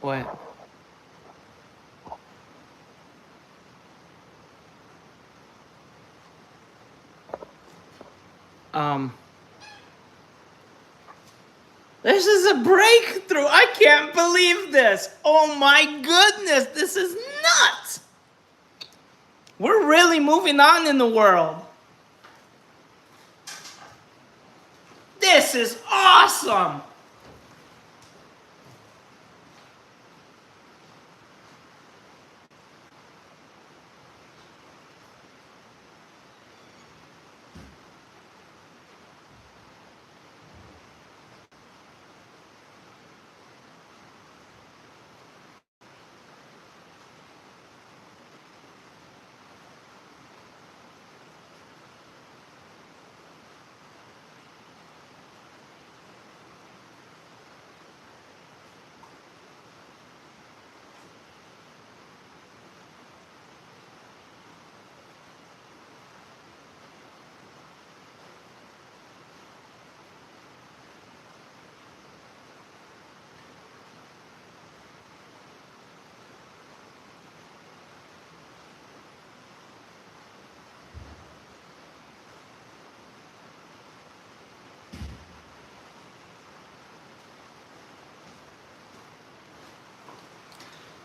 What? Um, this is a breakthrough. I can't believe this. Oh my goodness, this is nuts. We're really moving on in the world. This is awesome.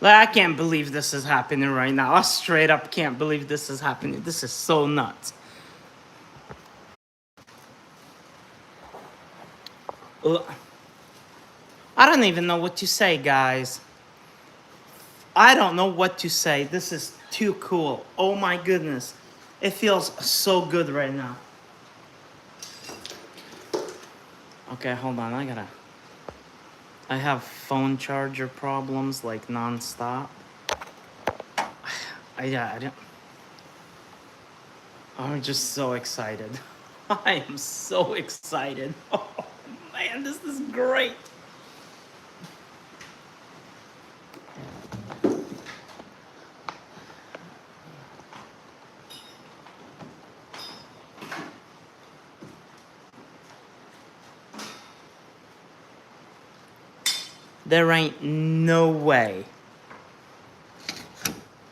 I can't believe this is happening right now. I straight up can't believe this is happening. This is so nuts. I don't even know what to say, guys. I don't know what to say. This is too cool. Oh my goodness. It feels so good right now. Okay, hold on. I have phone charger problems like non-stop. I'm just so excited. I am so excited. Oh man, this is great. There ain't no way.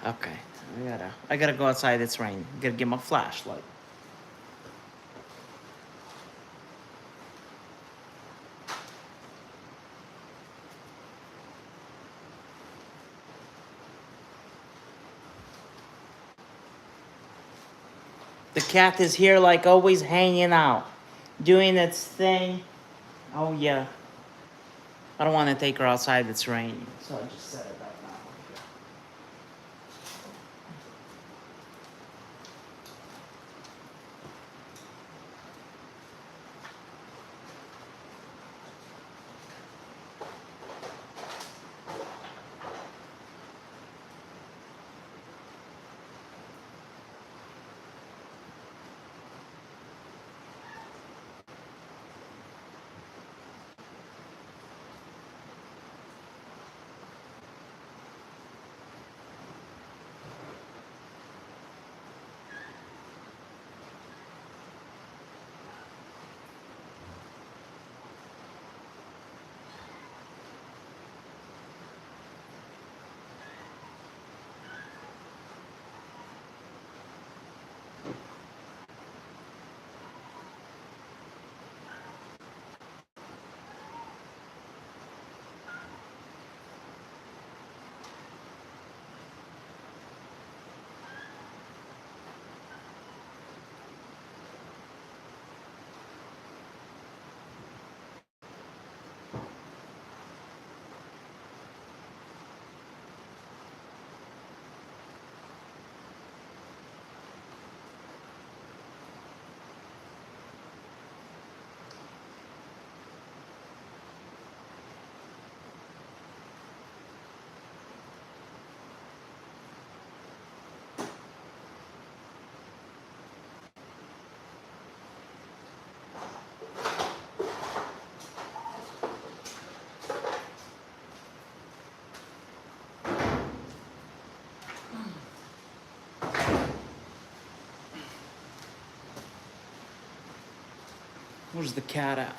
Okay, I gotta go outside. It's raining. Gotta get my flashlight. The cat is here like always hanging out, doing its thing. Oh yeah. I don't want to take her outside, it's raining. So I just set it right now. Where's the cat at?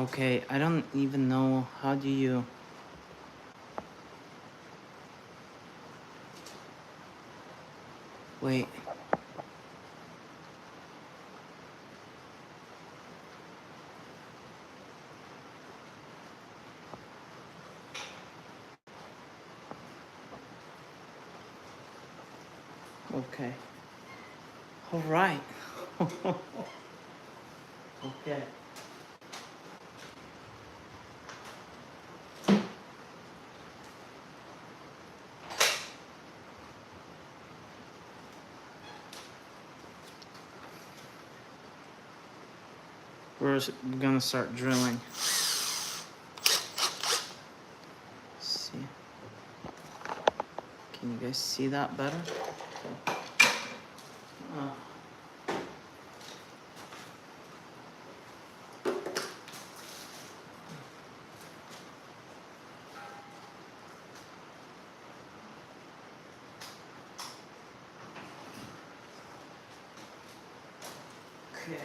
Okay, I don't even know how do you. Wait. Okay. All right. Okay. We're gonna start drilling. See. Can you guys see that better? Oh. Okay.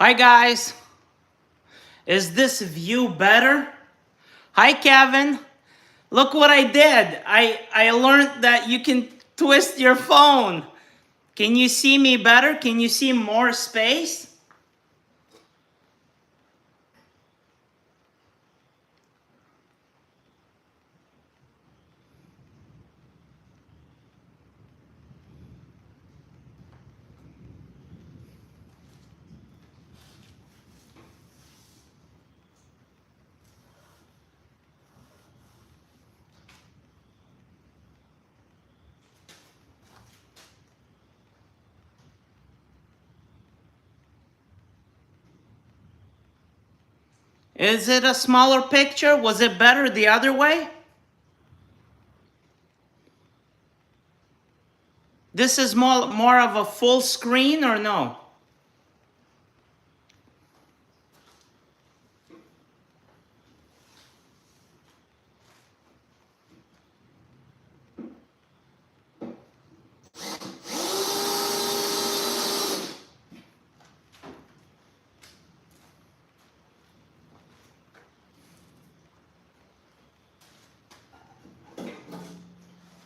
Hi guys, is this view better? Hi Kevin, look what I did. I learned that you can twist your phone. Can you see me better? Can you see more space? Is it a smaller picture? Was it better the other way? This is more of a full screen or no?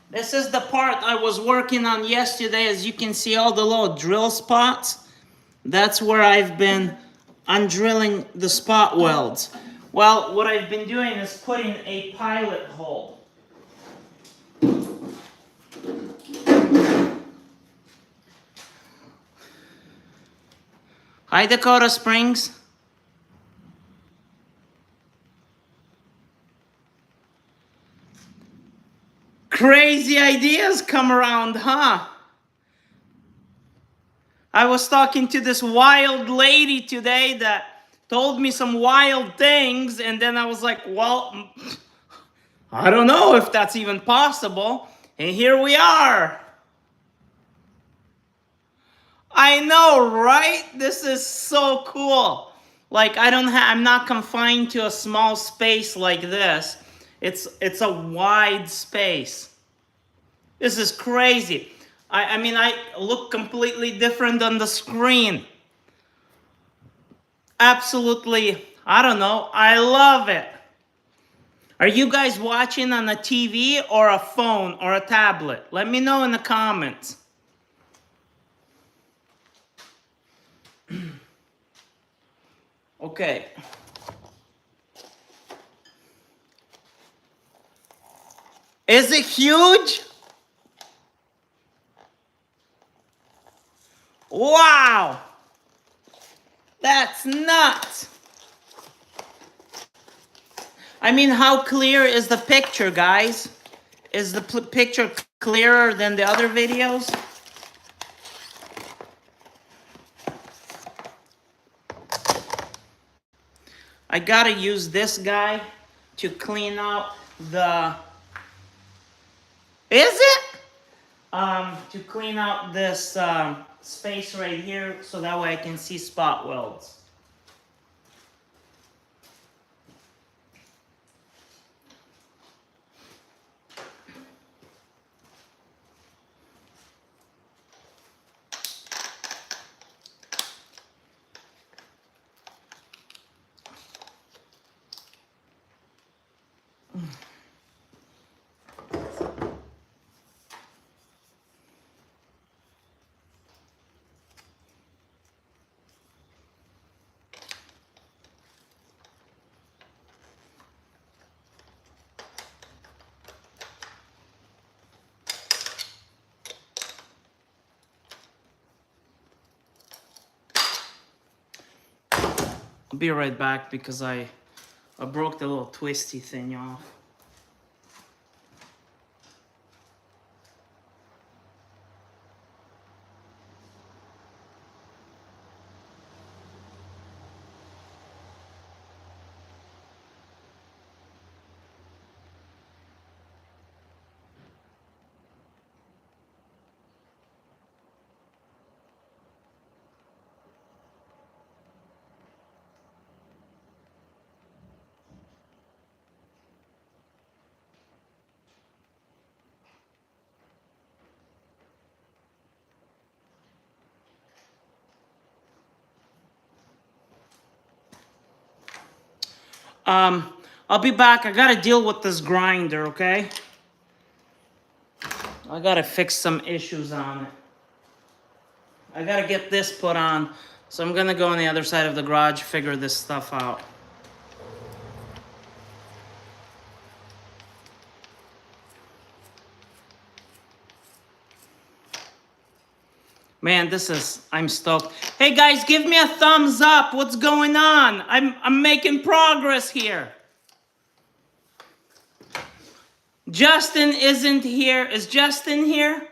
This is the part I was working on yesterday. As you can see, all the little drill spots. That's where I've been undrilling the spot welds. Well, what I've been doing is putting a pilot hole. Hi, Dakota Springs. Crazy ideas come around, huh? I was talking to this wild lady today that told me some wild things, and then I was like, well, I don't know if that's even possible. And here we are. I know, right? This is so cool. Like I'm not confined to a small space like this. It's a wide space. This is crazy. I mean, I look completely different on the screen. Absolutely, I don't know. I love it. Are you guys watching on a TV or a phone or a tablet? Let me know in the comments. Okay. Is it huge? Wow! That's nuts! I mean, how clear is the picture, guys? Is the picture clearer than the other videos? I gotta use this guy to clean out the... Is it? To clean out this space right here so that way I can see spot welds. I'll be right back because I broke the little twisty thing off. I'll be back. I gotta deal with this grinder, okay? I gotta fix some issues on it. I gotta get this put on. So I'm gonna go on the other side of the garage, figure this stuff out. Man, I'm stoked. Hey guys, give me a thumbs up. What's going on? I'm making progress here. Justin isn't here. Is Justin here?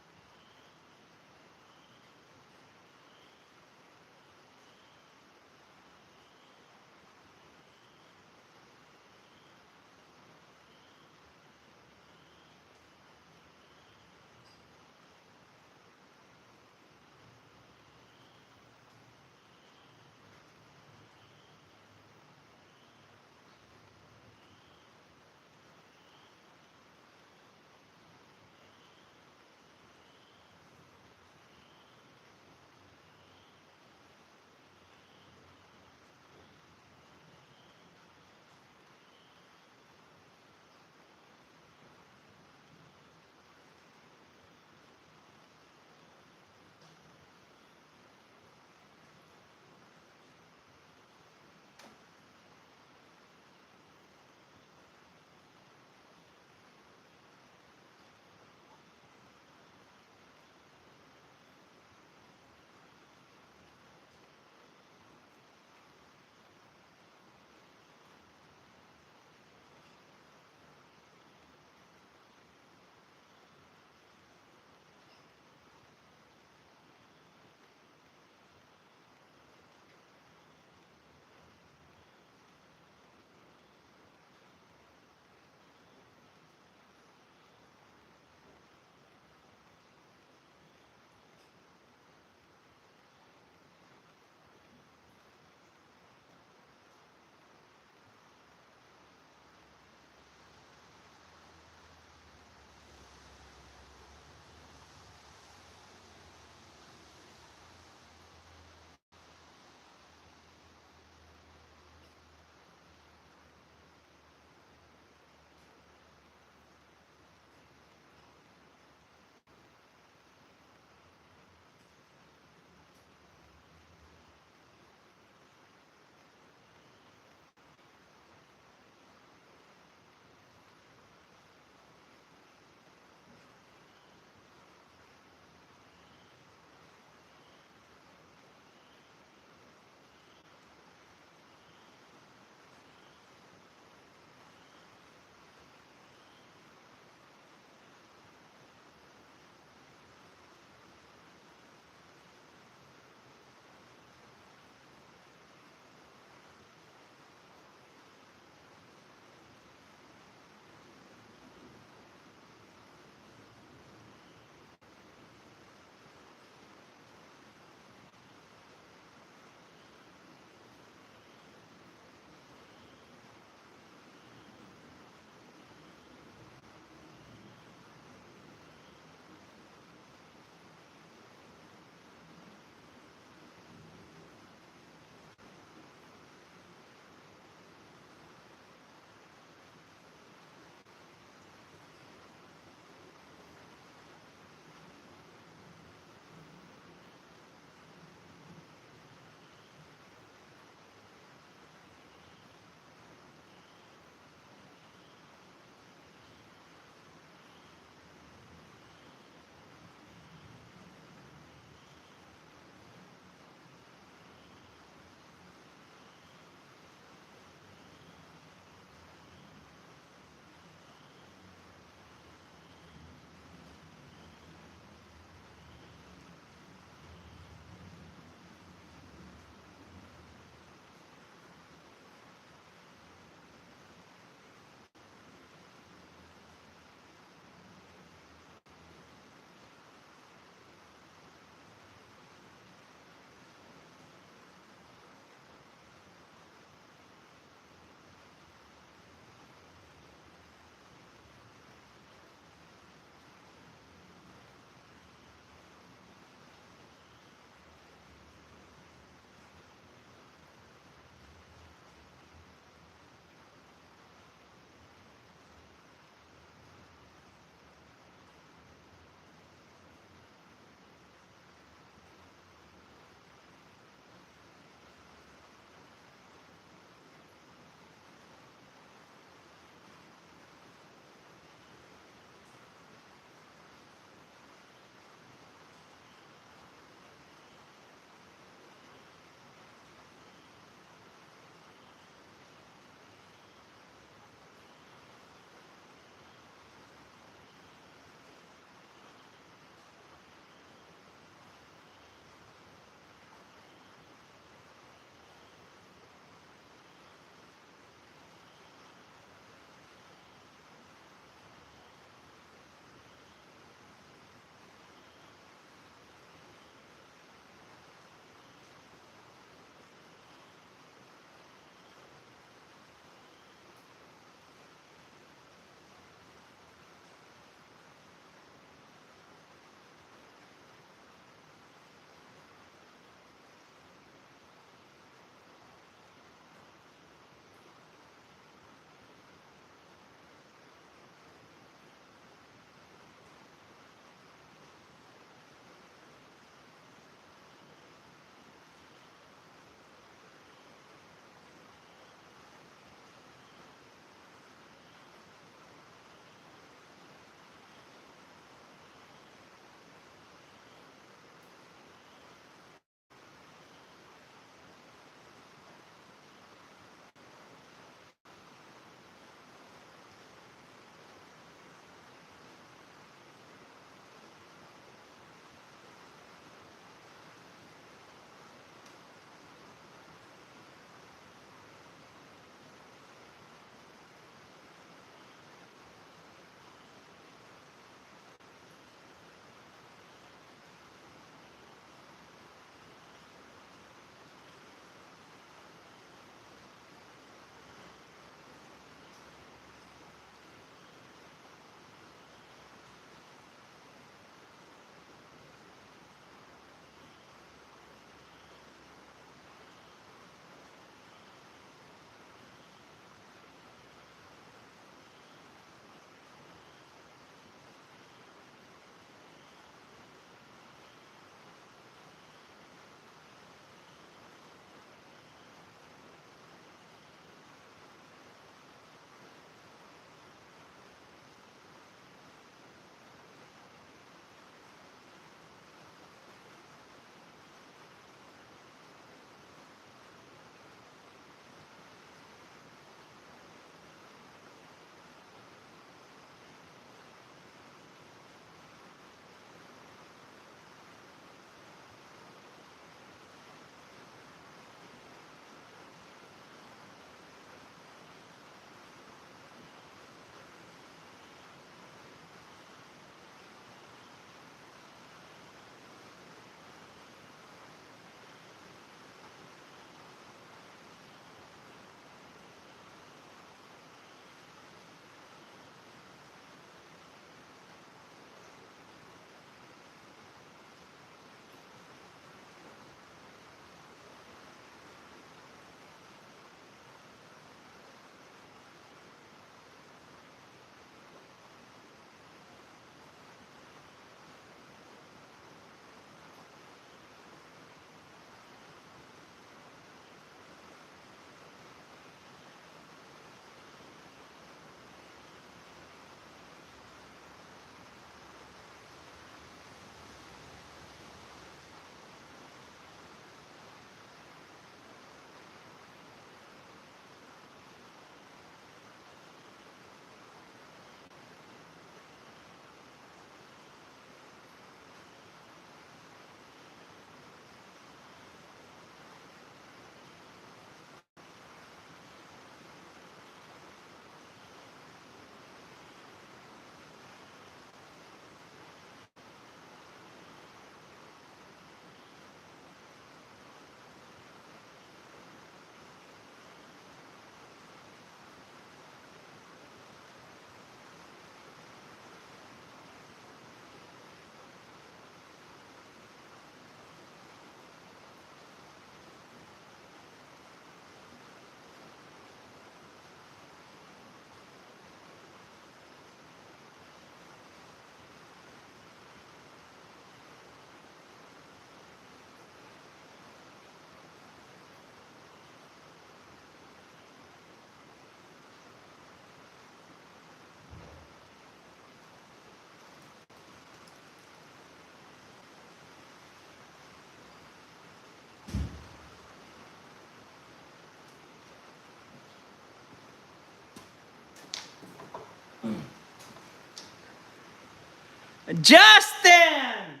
Justin!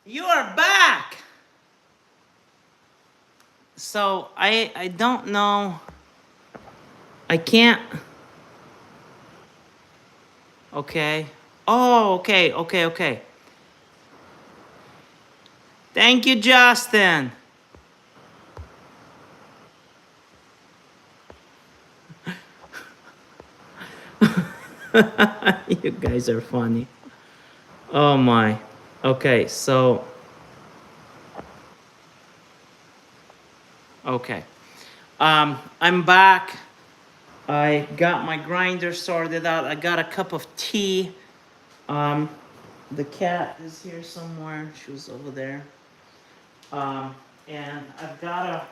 You are back! So, I don't know. I can't. Okay. Oh, okay. Thank you, Justin. You guys are funny. Oh my. Okay, so. Okay. I'm back. I got my grinder sorted out. I got a cup of tea. Um, the cat is here somewhere. She was over there. And I've gotta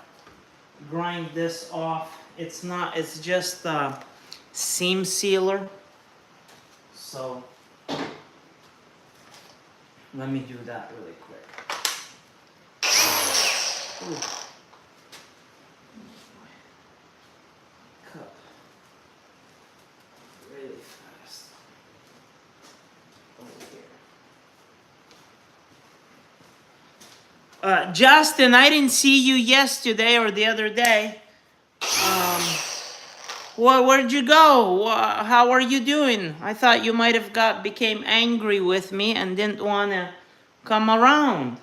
grind this off. It's not, it's just a seam sealer. So let me do that really quick. Ooh. Cup really fast. Over here. Justin, I didn't see you yesterday or the other day. Where'd you go? How are you doing? I thought you might have became angry with me and didn't want to come around.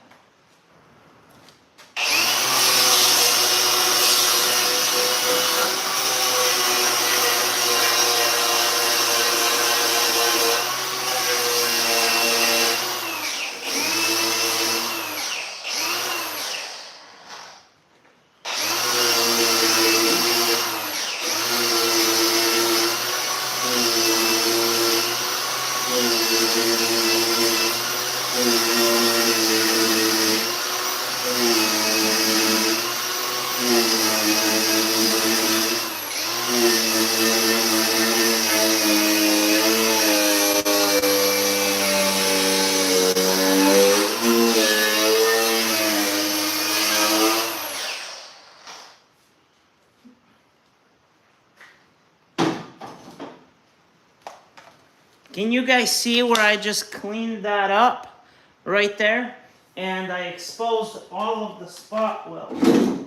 Can you guys see where I just cleaned that up right there? And I exposed all of the spot welds.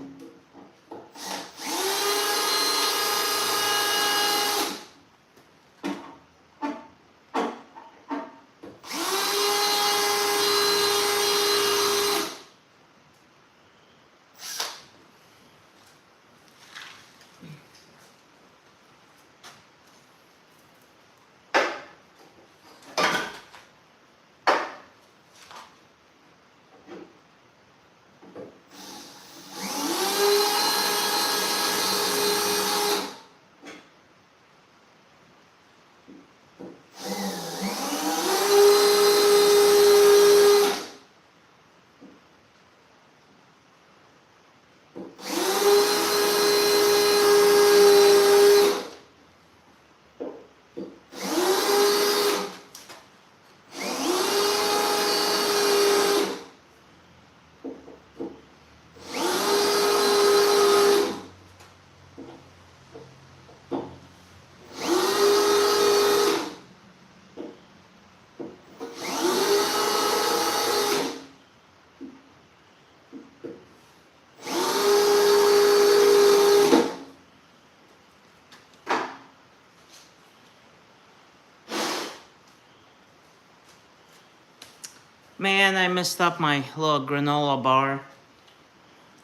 Man, I messed up my little granola bar.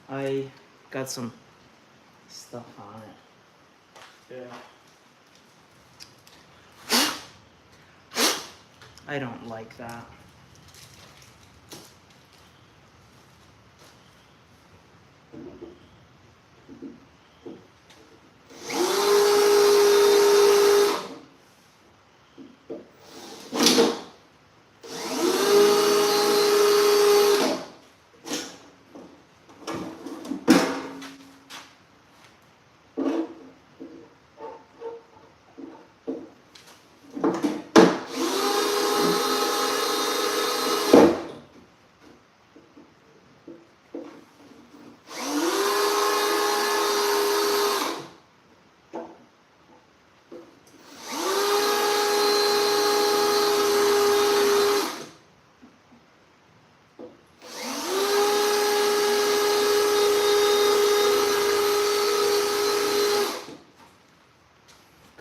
I got some stuff on it. Yeah. I don't like that.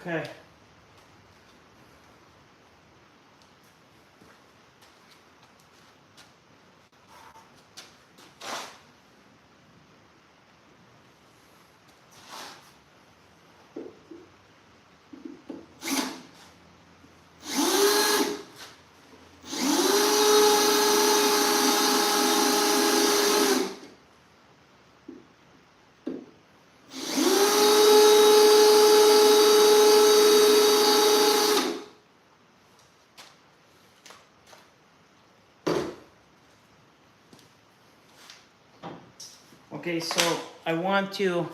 Okay. Okay, so I want to...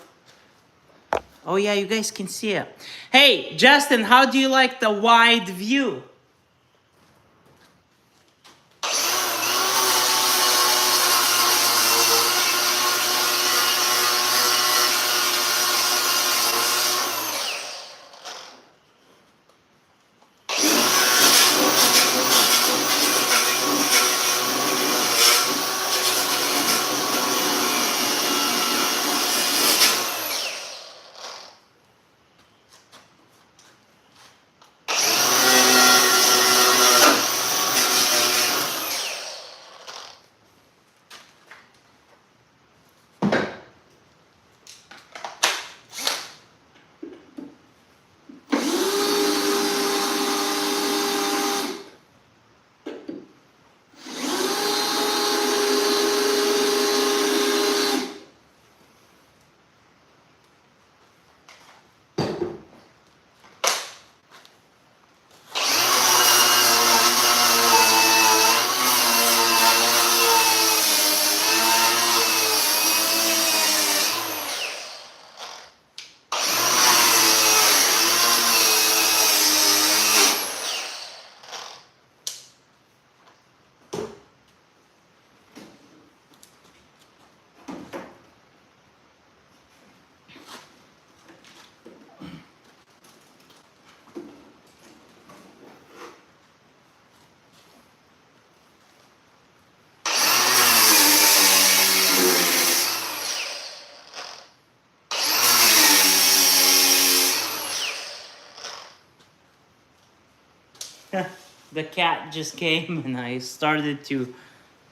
Oh yeah, you guys can see it. Hey, Justin, how do you like the wide view? The cat just came and I started to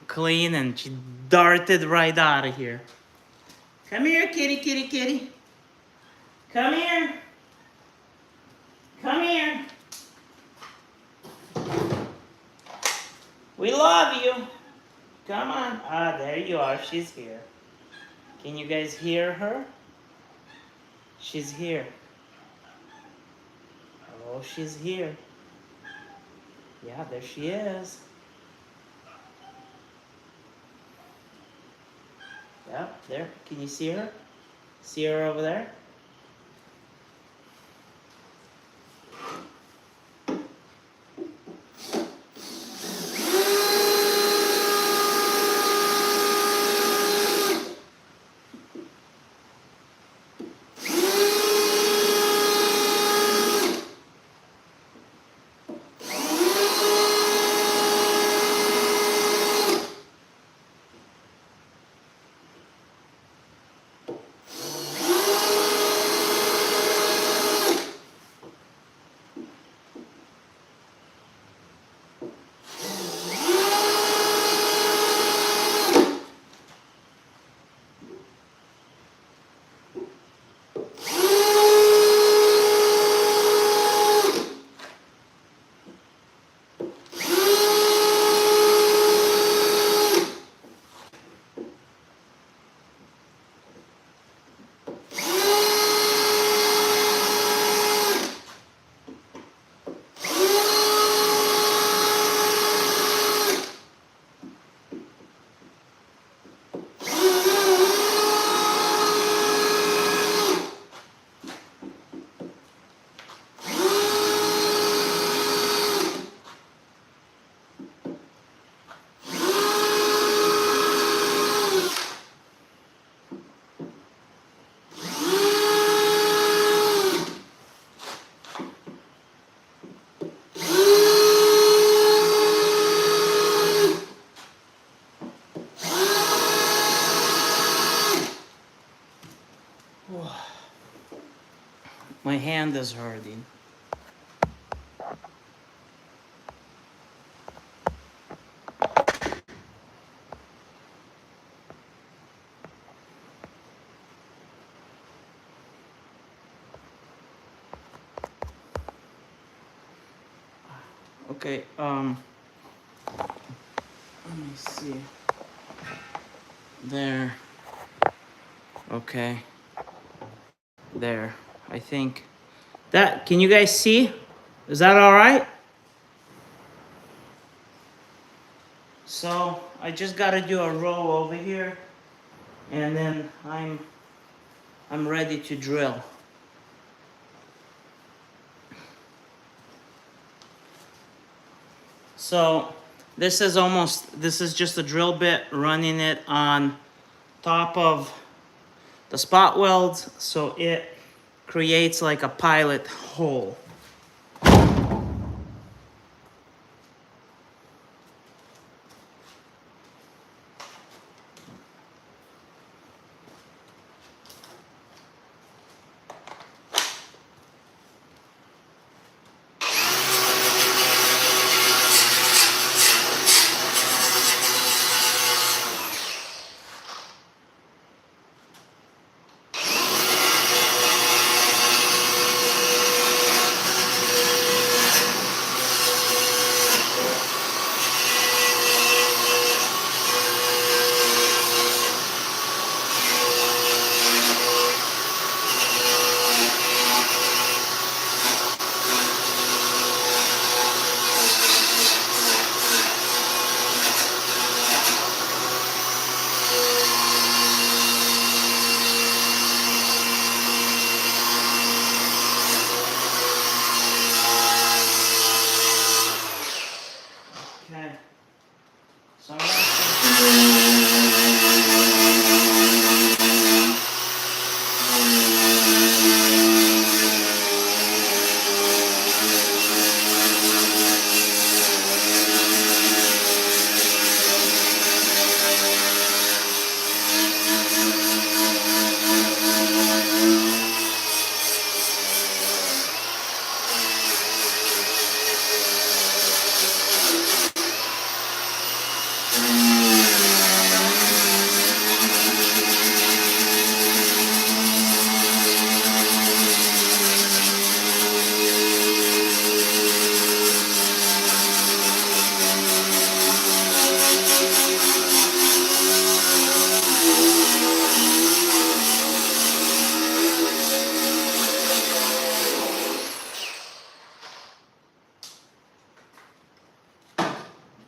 clean and she darted right out of here. Come here, kitty, kitty, kitty. Come here. Come here. We love you. Come on. Ah, there you are. She's here. Can you guys hear her? She's here. Oh, she's here. Yeah, there she is. Yep, there. Can you see her? See her over there? hand is hurting. Okay, let me see. There. Okay. There. I think that, can you guys see? Is that all right? So I just got to do a row over here, and then I'm ready to drill. So this is just a drill bit, running it on top of the spot welds, so it creates like a pilot hole. Okay. So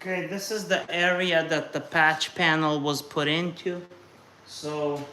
okay, this is the area that the patch panel was put into. So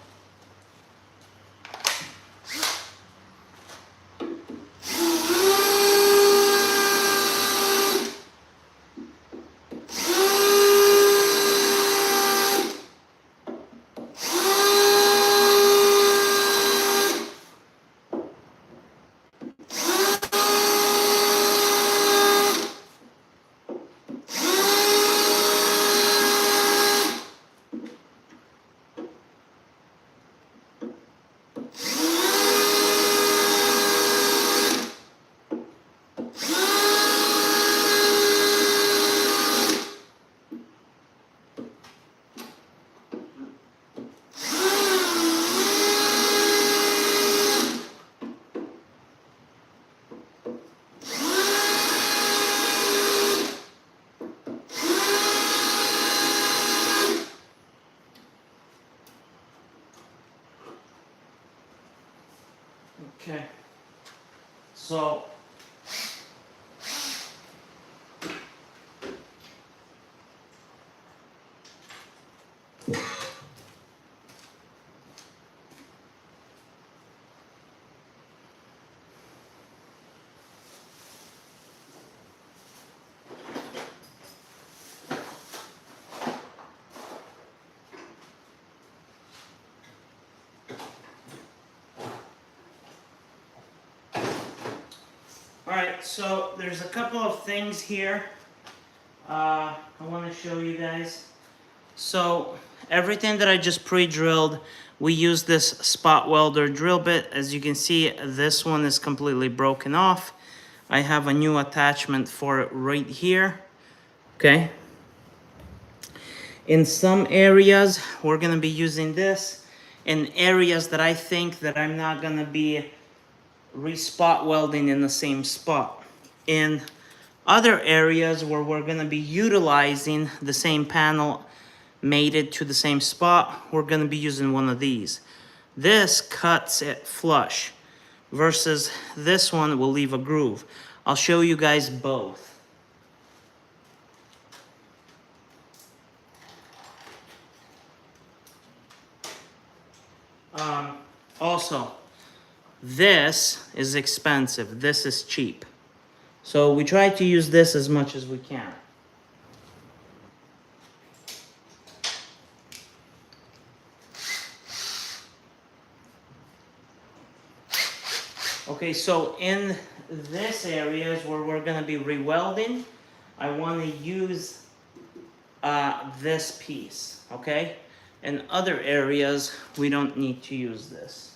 okay. So alright, so there's a couple of things here I want to show you guys. So everything that I just pre-drilled, we use this spot welder drill bit. As you can see, this one is completely broken off. I have a new attachment for it right here. Okay. In some areas, we're gonna be using this. In areas that I think that I'm not gonna be re-spot welding in the same spot. In other areas where we're gonna be utilizing the same panel mated to the same spot, we're gonna be using one of these. This cuts it flush versus this one will leave a groove. I'll show you guys both. Also, this is expensive. This is cheap. So we try to use this as much as we can. Okay, so in this areas where we're gonna be rewelding, I wanna use this piece, okay? In other areas, we don't need to use this.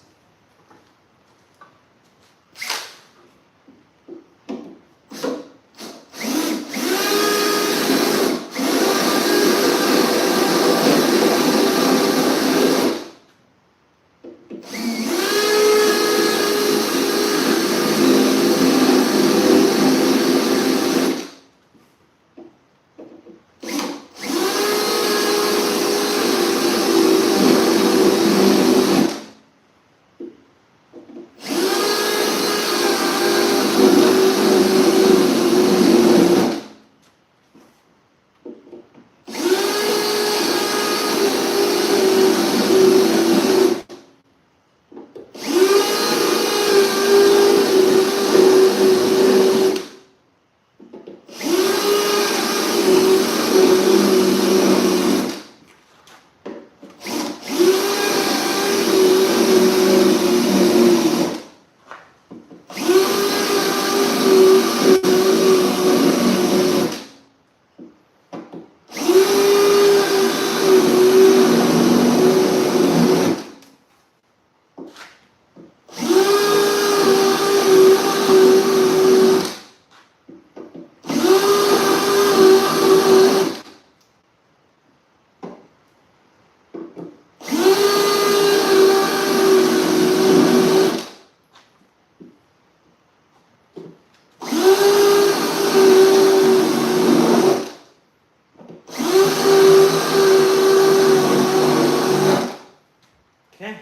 Okay.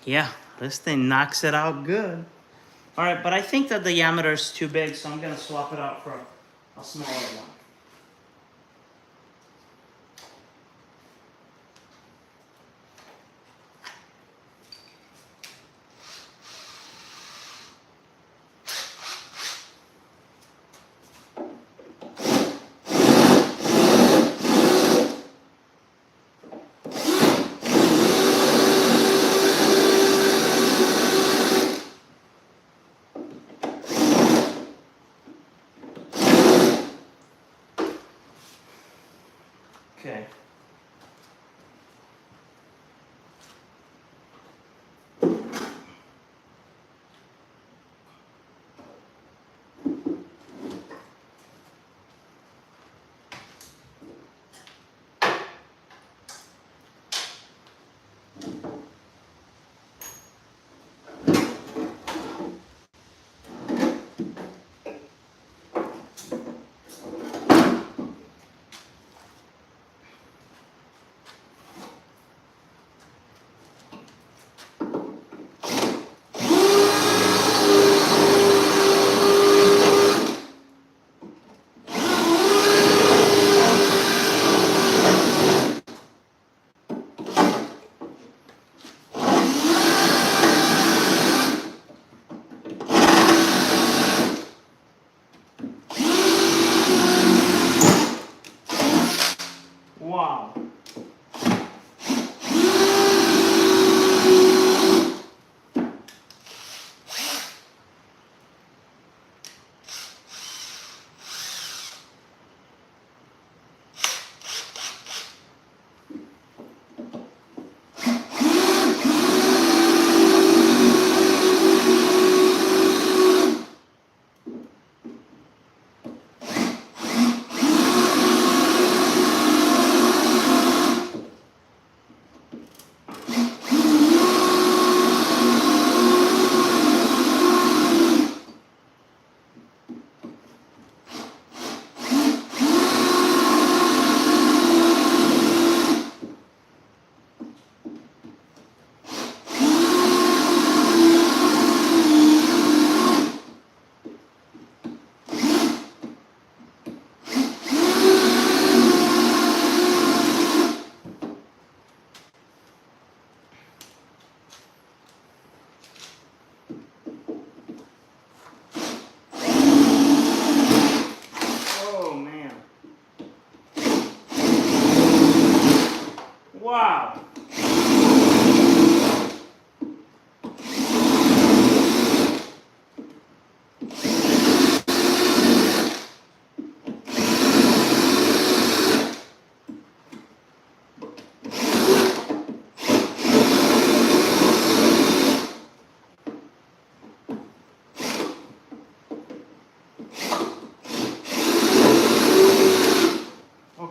Yeah, this thing knocks it out good. All right, but I think that the diameter is too big, so I'm gonna swap it out for a smaller one. Okay.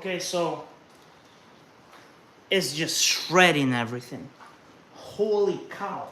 Okay, so it's just shredding everything. Holy cow.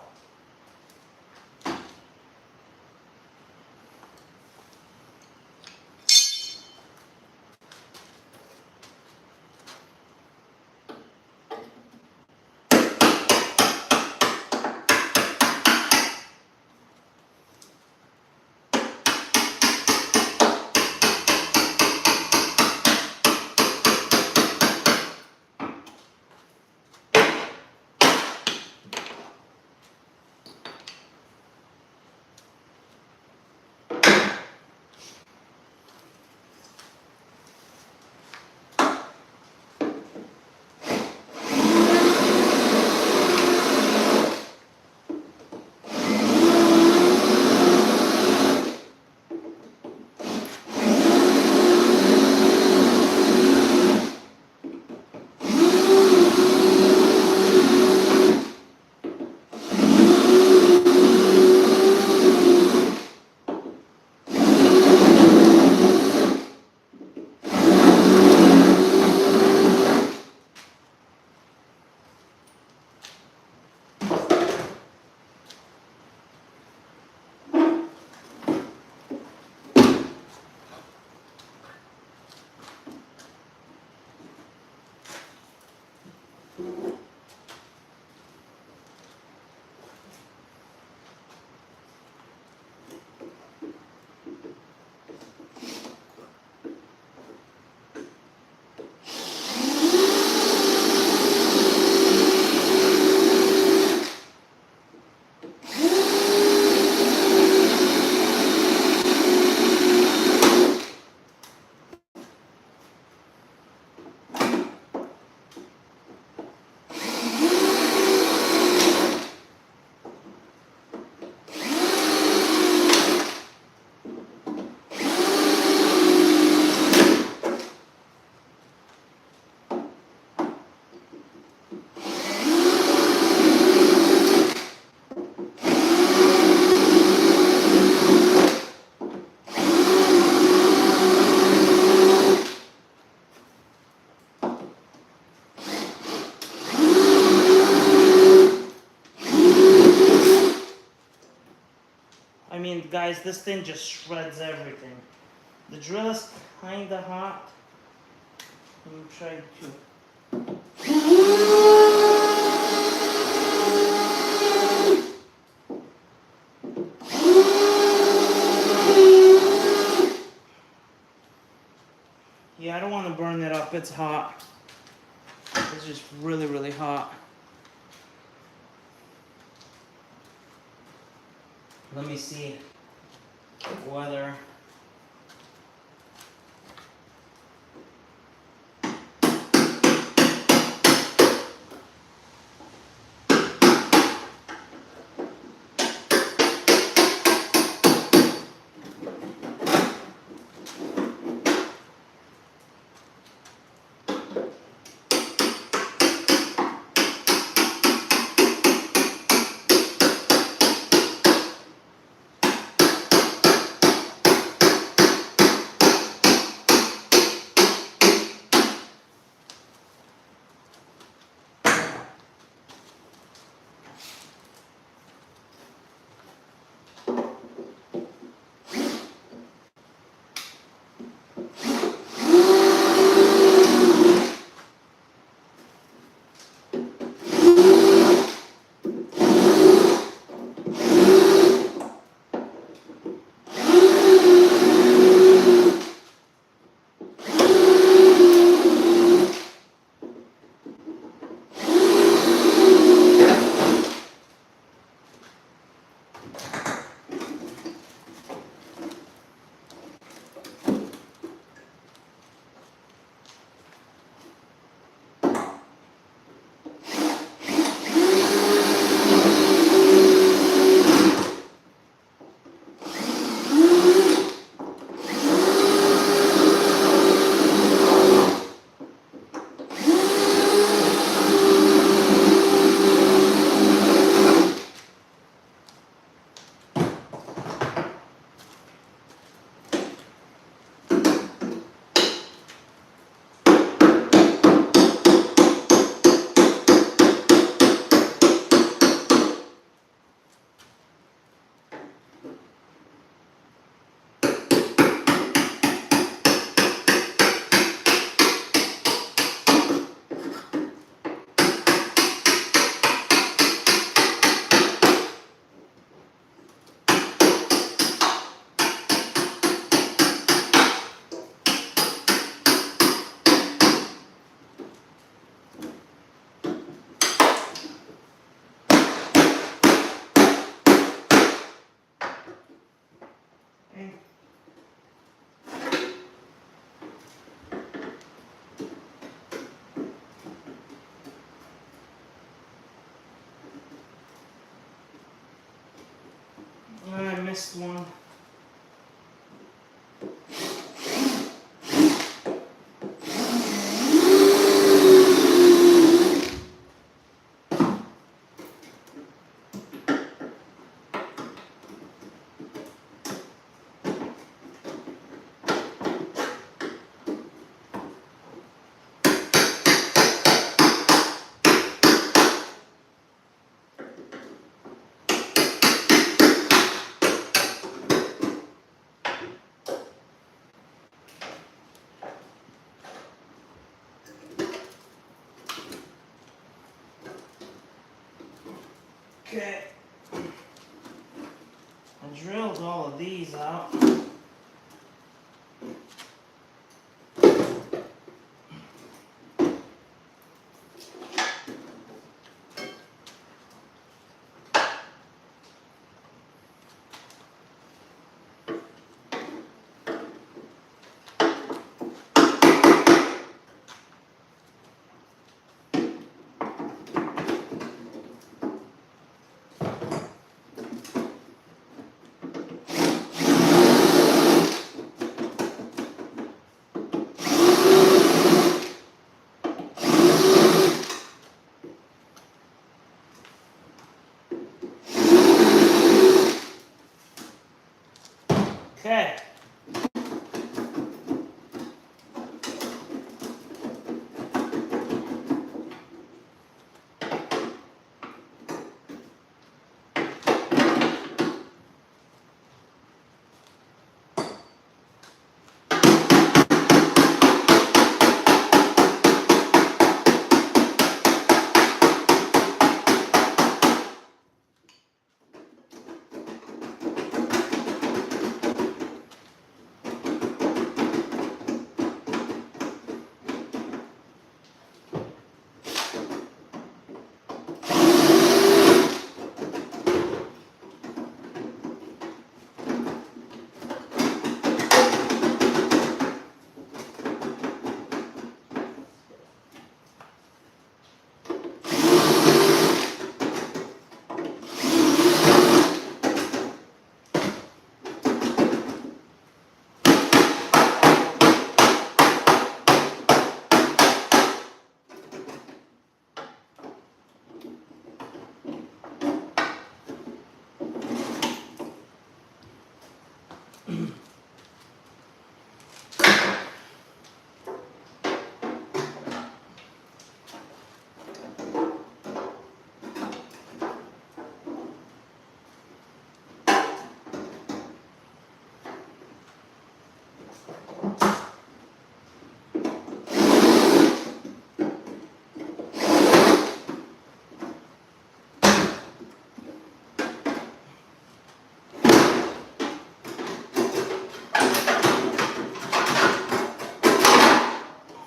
I mean, guys, this thing just shreds everything. The drill is kinda hot. Let me try to. Yeah, I don't want to burn it up. It's hot. It's just really, really hot. Let me see whether. I missed one. Okay. I drilled all of these out. Okay.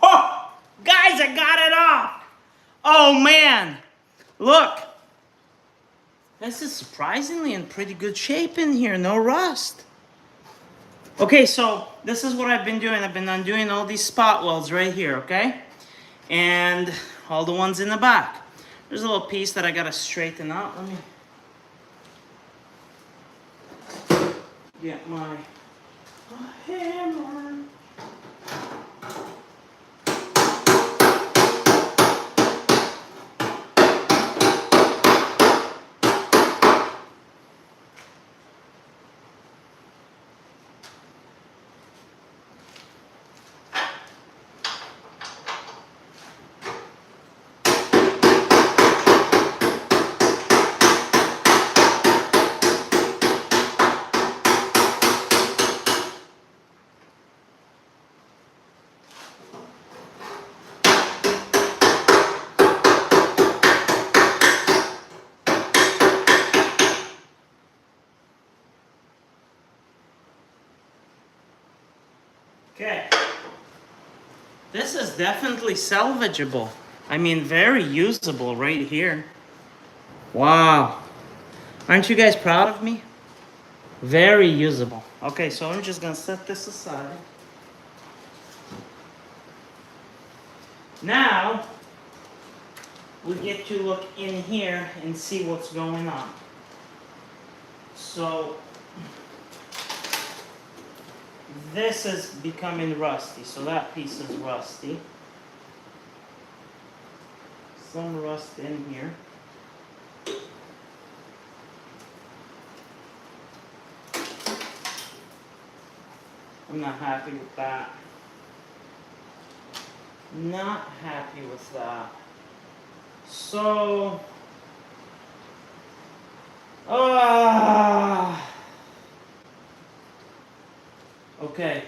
Oh, guys, I got it off. Oh man, look. This is surprisingly in pretty good shape in here, no rust. Okay, so this is what I've been doing. I've been undoing all these spot welds right here, okay? And all the ones in the back. There's a little piece that I gotta straighten out. Let me get my hammer. Okay. This is definitely salvageable. I mean, very usable right here. Wow. Aren't you guys proud of me? Very usable. Okay, so I'm just gonna set this aside. Now, we get to look in here and see what's going on. So, This is becoming rusty, so that piece is rusty. Some rust in here. I'm not happy with that. Not happy with that. So, okay.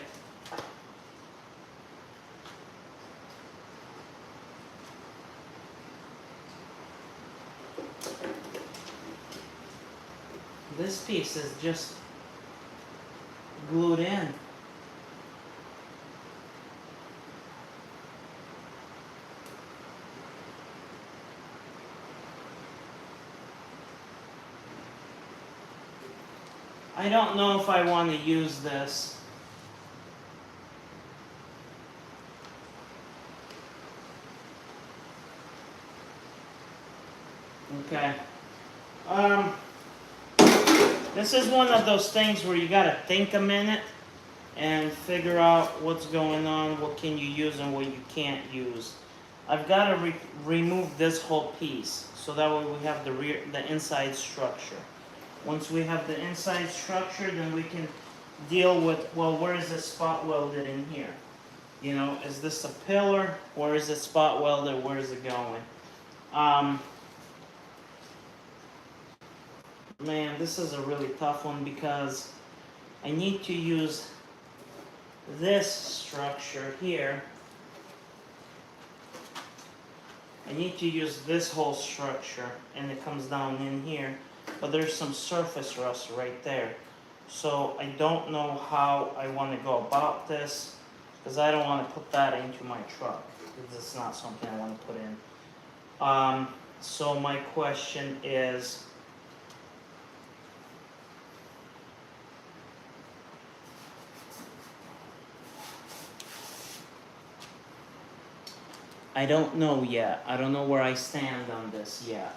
This piece is just glued in. I don't know if I want to use this. Okay. This is one of those things where you gotta think a minute and figure out what's going on, what can you use and what you can't use. I've got to remove this whole piece so that way we have the inside structure. Once we have the inside structure, then we can deal with, well, where is this spot welded in here? You know, is this a pillar? Where is it spot welded? Where is it going? Man, this is a really tough one because I need to use this structure here. I need to use this whole structure and it comes down in here, but there's some surface rust right there. So I don't know how I want to go about this because I don't want to put that into my truck because it's not something I want to put in. So my question is, I don't know yet. I don't know where I stand on this yet.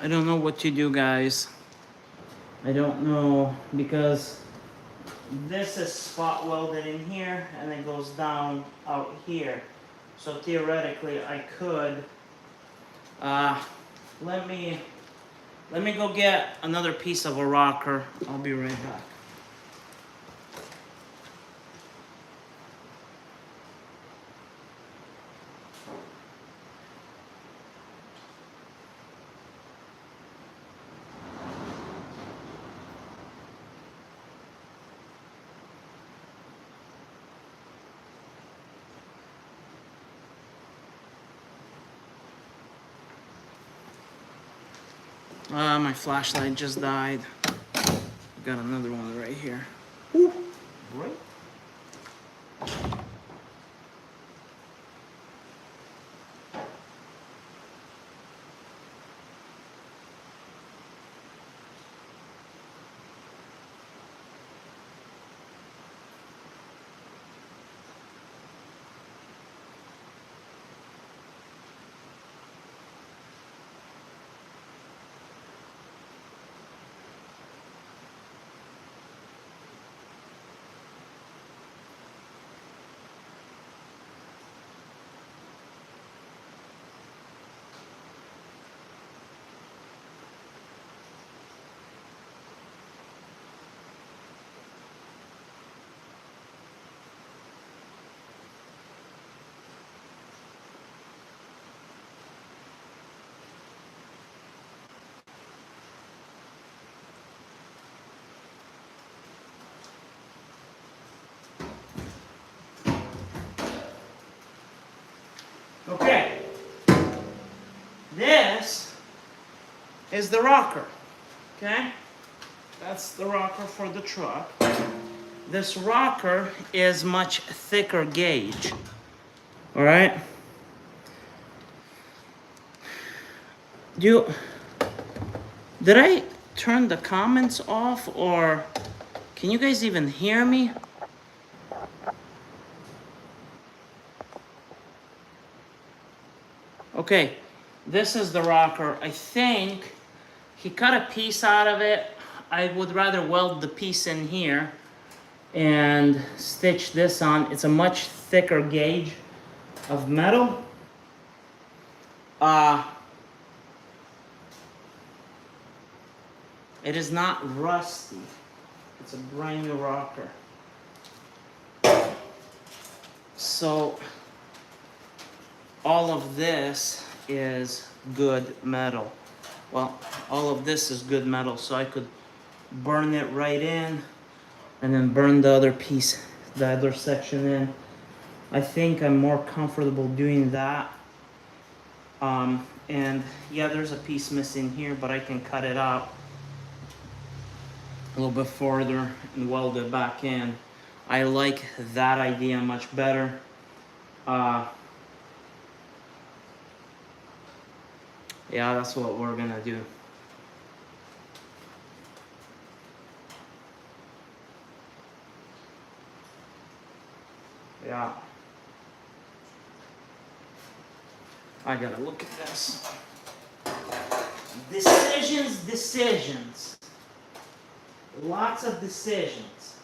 I don't know what to do, guys. I don't know because this is spot welded in here and it goes down out here. So theoretically I could let me go get another piece of a rocker. I'll be right back. My flashlight just died. Got another one right here. Ooh, right. This is the rocker, okay? That's the rocker for the truck. This rocker is much thicker gauge, all right? Did I turn the comments off, or can you guys even hear me? Okay, this is the rocker. I think he cut a piece out of it. I would rather weld the piece in here and stitch this on. It's a much thicker gauge of metal. It is not rusty. It's a brand new rocker. So all of this is good metal. Well, all of this is good metal, so I could burn it right in and then burn the other piece, the other section in. I think I'm more comfortable doing that. And yeah, there's a piece missing here, but I can cut it out a little bit further and weld it back in. I like that idea much better. Yeah, that's what we're gonna do. Yeah. I gotta look at this. Decisions. Lots of decisions.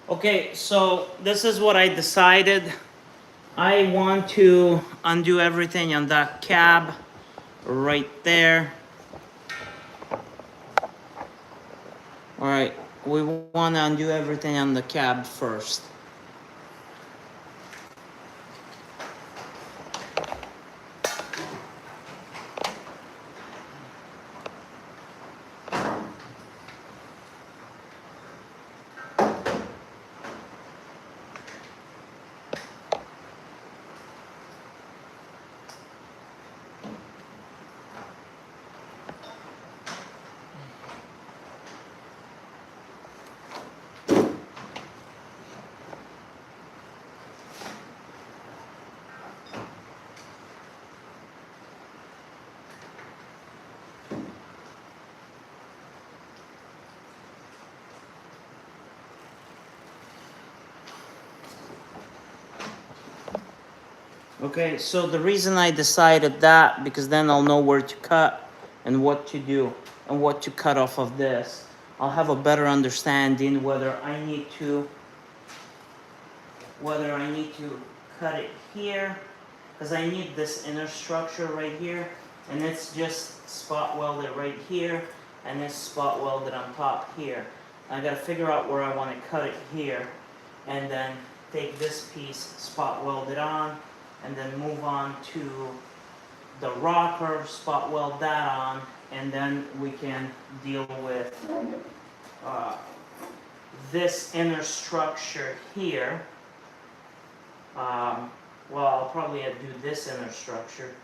Okay, so this is what I decided. I want to undo everything on that cab right there. All right, we want to undo everything on the cab first. Okay, so the reason I decided that, because then I'll know where to cut and what to do and what to cut off of this. I'll have a better understanding whether I need to cut it here, because I need this inner structure right here, and it's just spot welded right here, and it's spot welded on top here. I gotta figure out where I want to cut it here, and then take this piece, spot weld it on, and then move on to the rocker, spot weld that on, and then we can deal with this inner structure here. Well, I'll probably do this inner structure,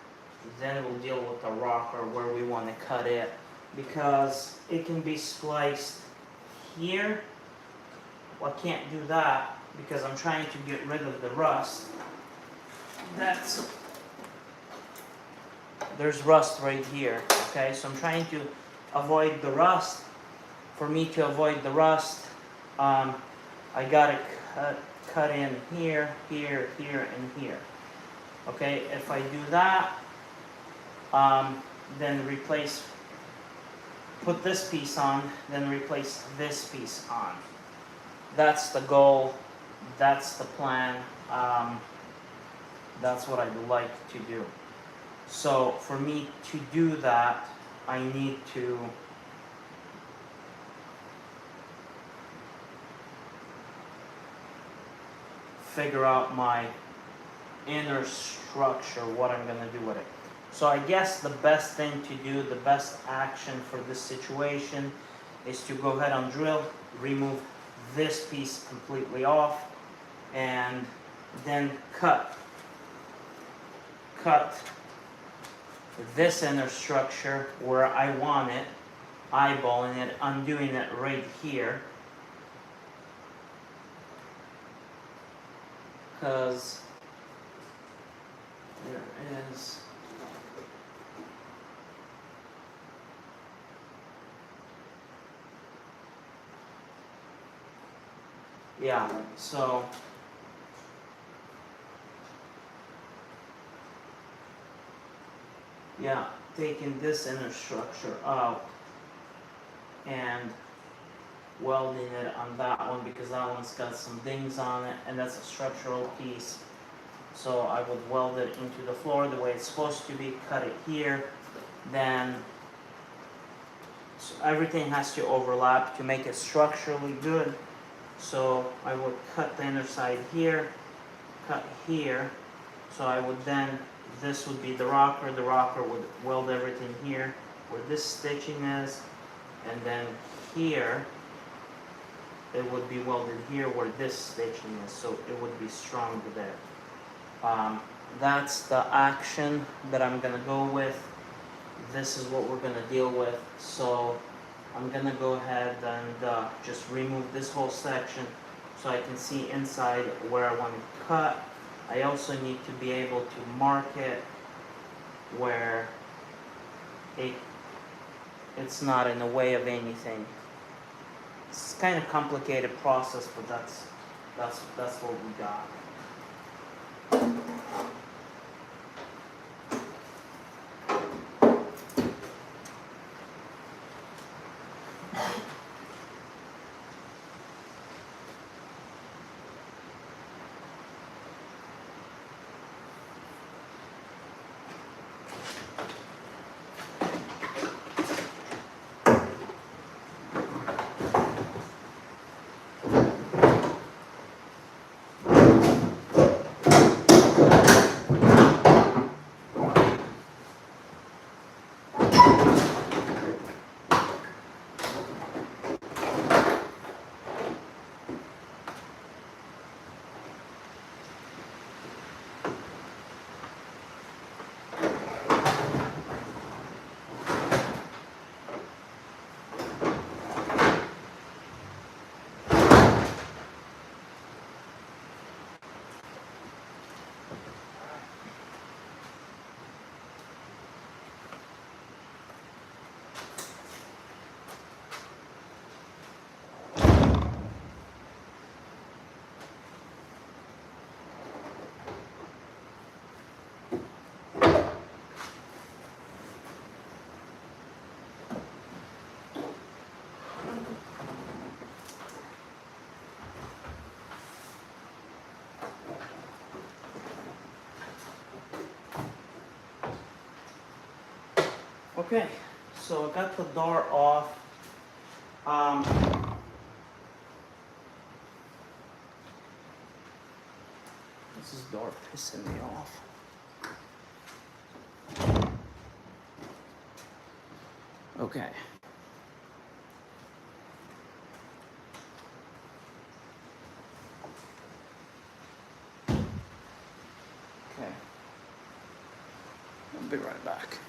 then we'll deal with the rocker where we want to cut it, because it can be spliced here. Well, I can't do that because I'm trying to get rid of the rust. There's rust right here, okay? So I'm trying to avoid the rust. For me to avoid the rust, I gotta cut in here, here, here, and here. Okay, if I do that, then put this piece on, then replace this piece on. That's the goal, that's the plan, that's what I'd like to do. So for me to do that, I need to figure out my inner structure, what I'm going to do with it. So I guess the best thing to do, the best action for this situation is to go ahead and drill, remove this piece completely off, and then cut this inner structure where I want it, eyeballing it, undoing it right here. Because there is so taking this inner structure out and welding it on that one, because that one's got some dings on it, and that's a structural piece. So I would weld it into the floor the way it's supposed to be, cut it here, then so everything has to overlap to make it structurally good. So I would cut the inner side here, cut here, so I would then, this would be the rocker would weld everything here where this stitching is, and then here it would be welded here where this stitching is, so it would be stronger there. That's the action that I'm going to go with. This is what we're going to deal with. So I'm going to go ahead and just remove this whole section so I can see inside where I want to cut. I also need to be able to mark it where it's not in the way of anything. It's kind of complicated process, but that's what we got. Okay, so I got the door off. This is door pissing me off. Okay. Okay. I'll be right back.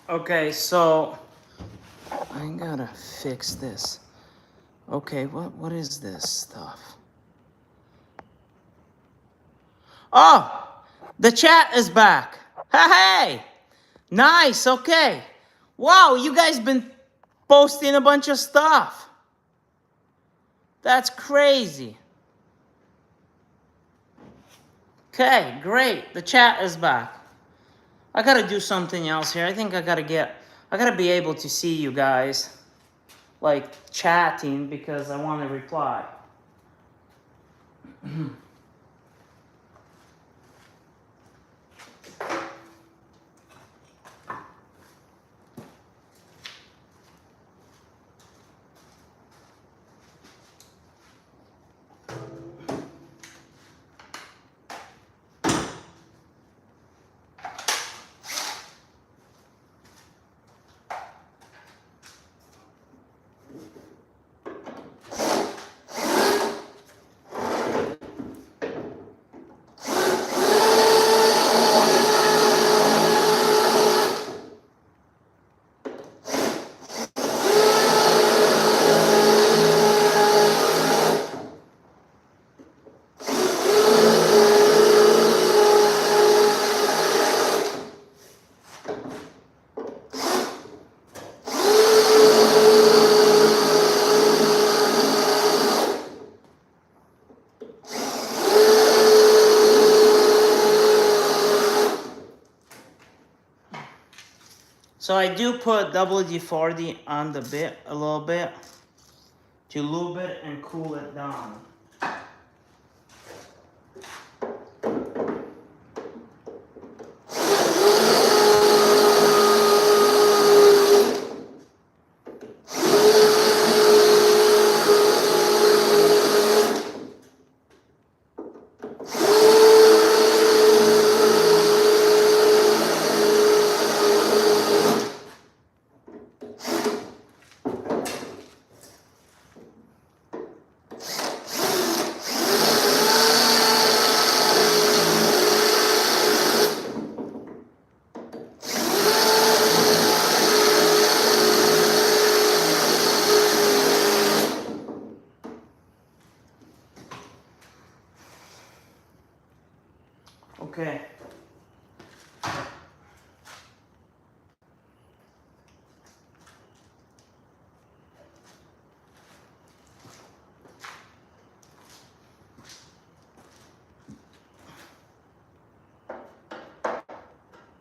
Okay, so I gotta fix this. Okay, what is this stuff? Oh, the chat is back. Hey, nice. Okay. Wow, you guys been posting a bunch of stuff. That's crazy. Okay, great. The chat is back. I gotta do something else here. I think I gotta be able to see you guys, like, chatting, because I want to reply. So I do put WD-40 on the bit a little bit to lube it and cool it down. Okay.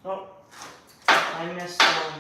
Oh, I missed one.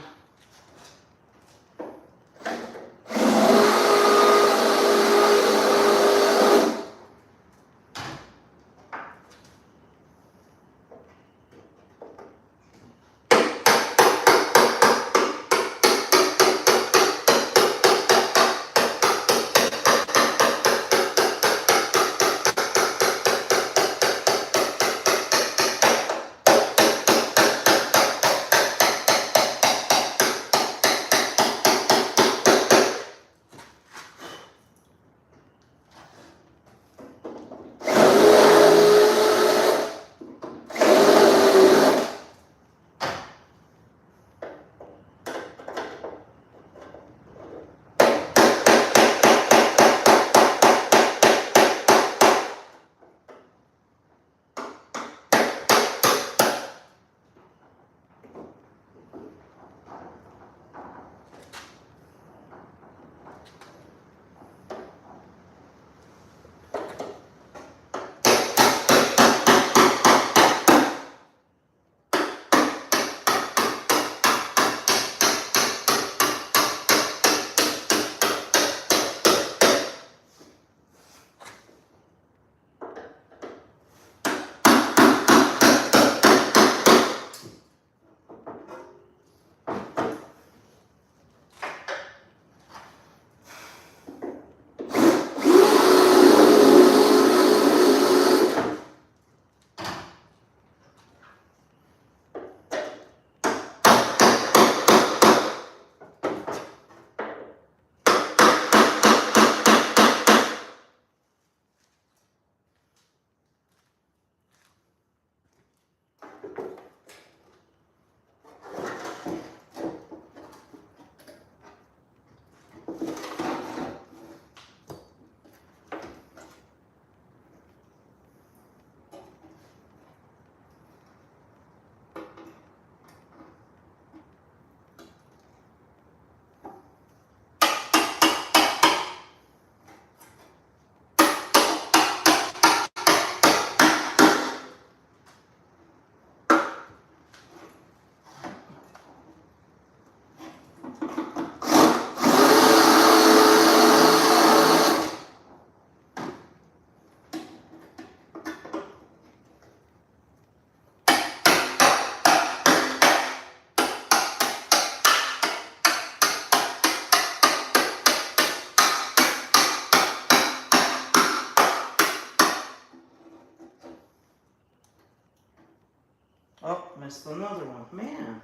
missed another one. Man.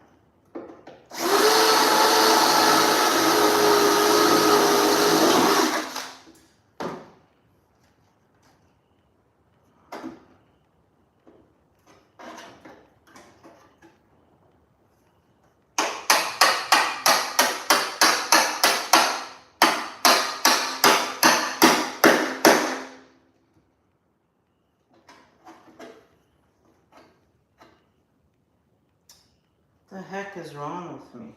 What the heck is wrong with me?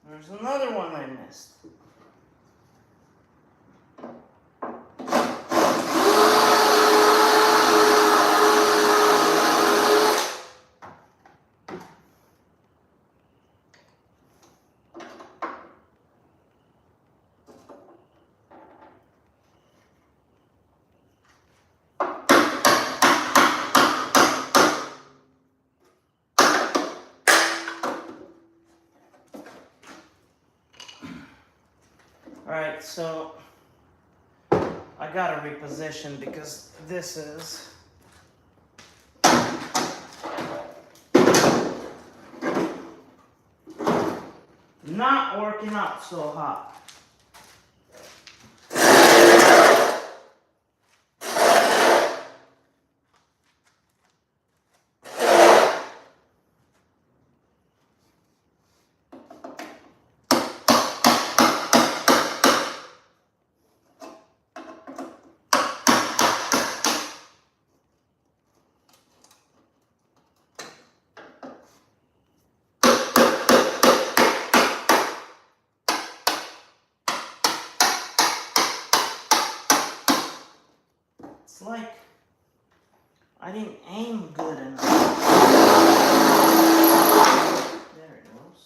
There's another one I missed. Alright, so I gotta reposition because this is not working out so hot. It's like I didn't aim good enough. There it goes.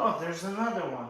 Oh, there's another one.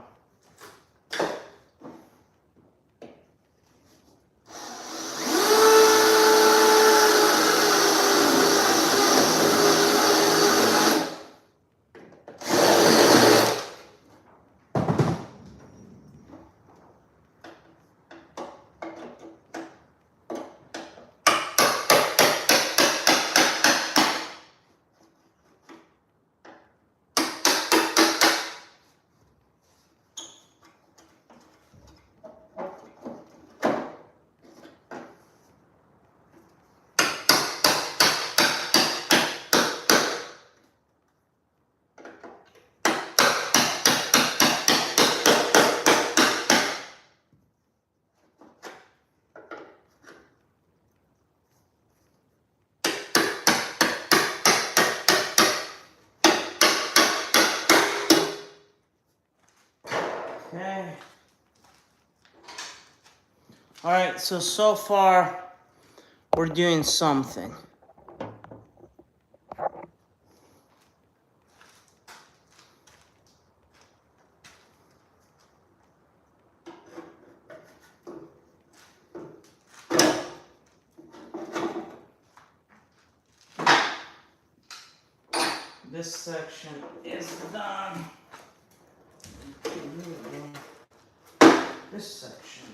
Okay. All right, so far we're doing something. This section is done. This section.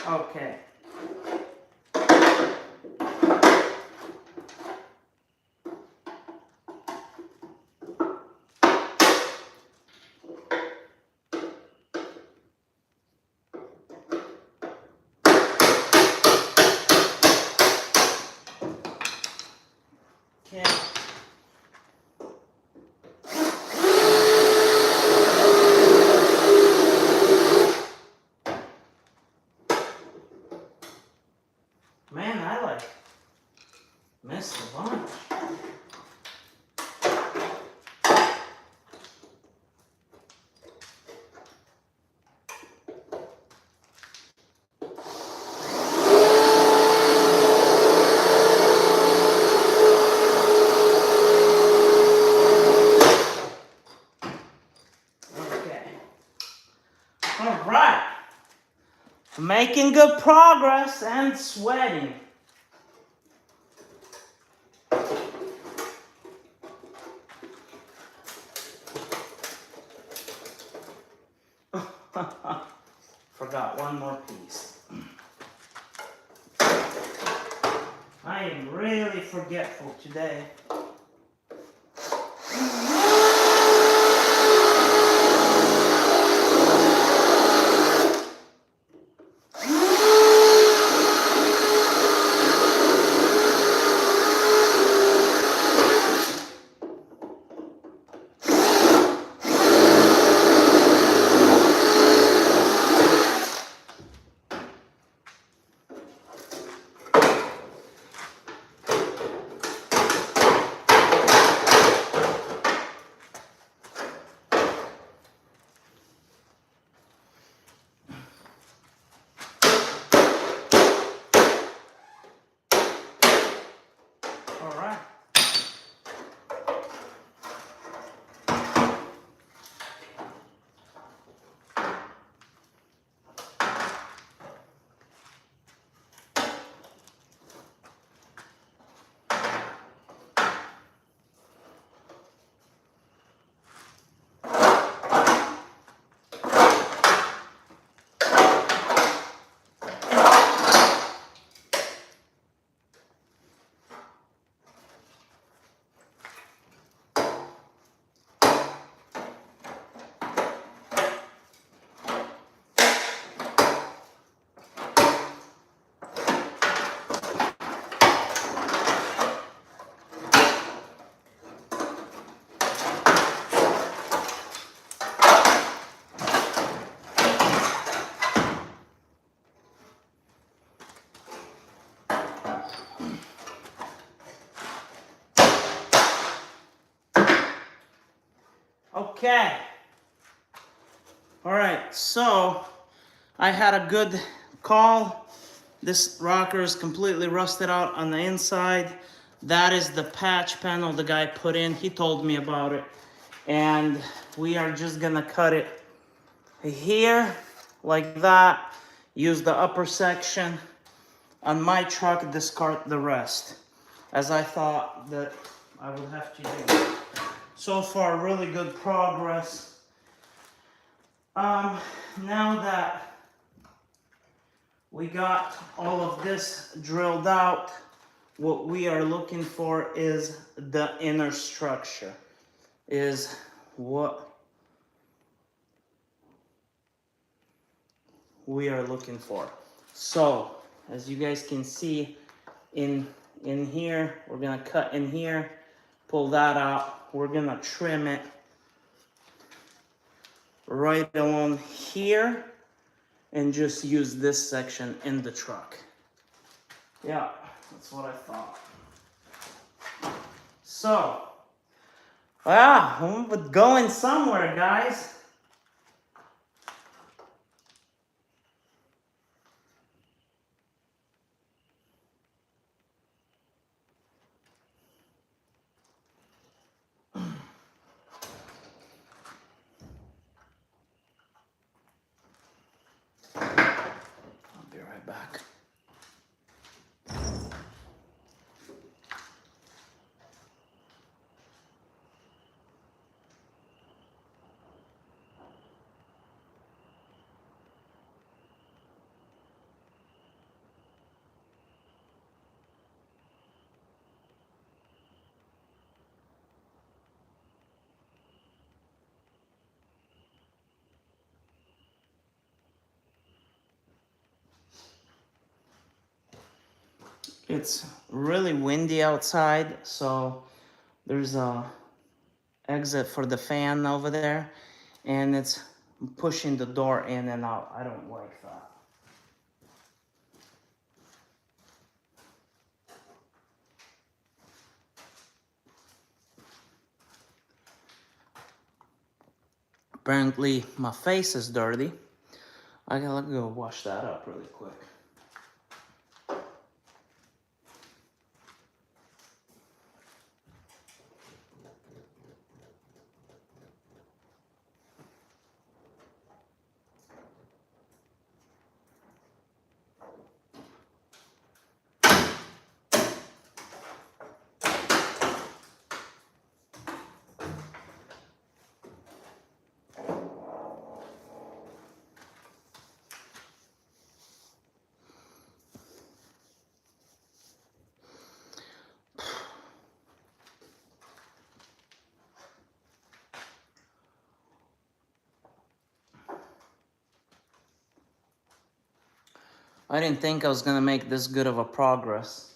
Okay. Okay. Man, I like missed a bunch. Okay. All right. Making good progress and sweating. Forgot one more piece. I am really forgetful today. All right. Okay. All right, so I had a good call. This rocker is completely rusted out on the inside. That is the patch panel the guy put in. He told me about it. And we are just gonna cut it here, like that. Use the upper section. On my truck, discard the rest, as I thought that I would have to do. So far, really good progress. Now that we got all of this drilled out, what we are looking for is the inner structure, is what we are looking for. So, as you guys can see, in here, we're gonna cut in here, pull that out, we're gonna trim it right along here, and just use this section in the truck. Yeah, that's what I thought. So, we're going somewhere, guys. I'll be right back. It's really windy outside, so there's a exit for the fan over there, and it's pushing the door in and out. I don't like that. Apparently my face is dirty. I gotta go wash that up really quick. I didn't think I was gonna make this good of a progress.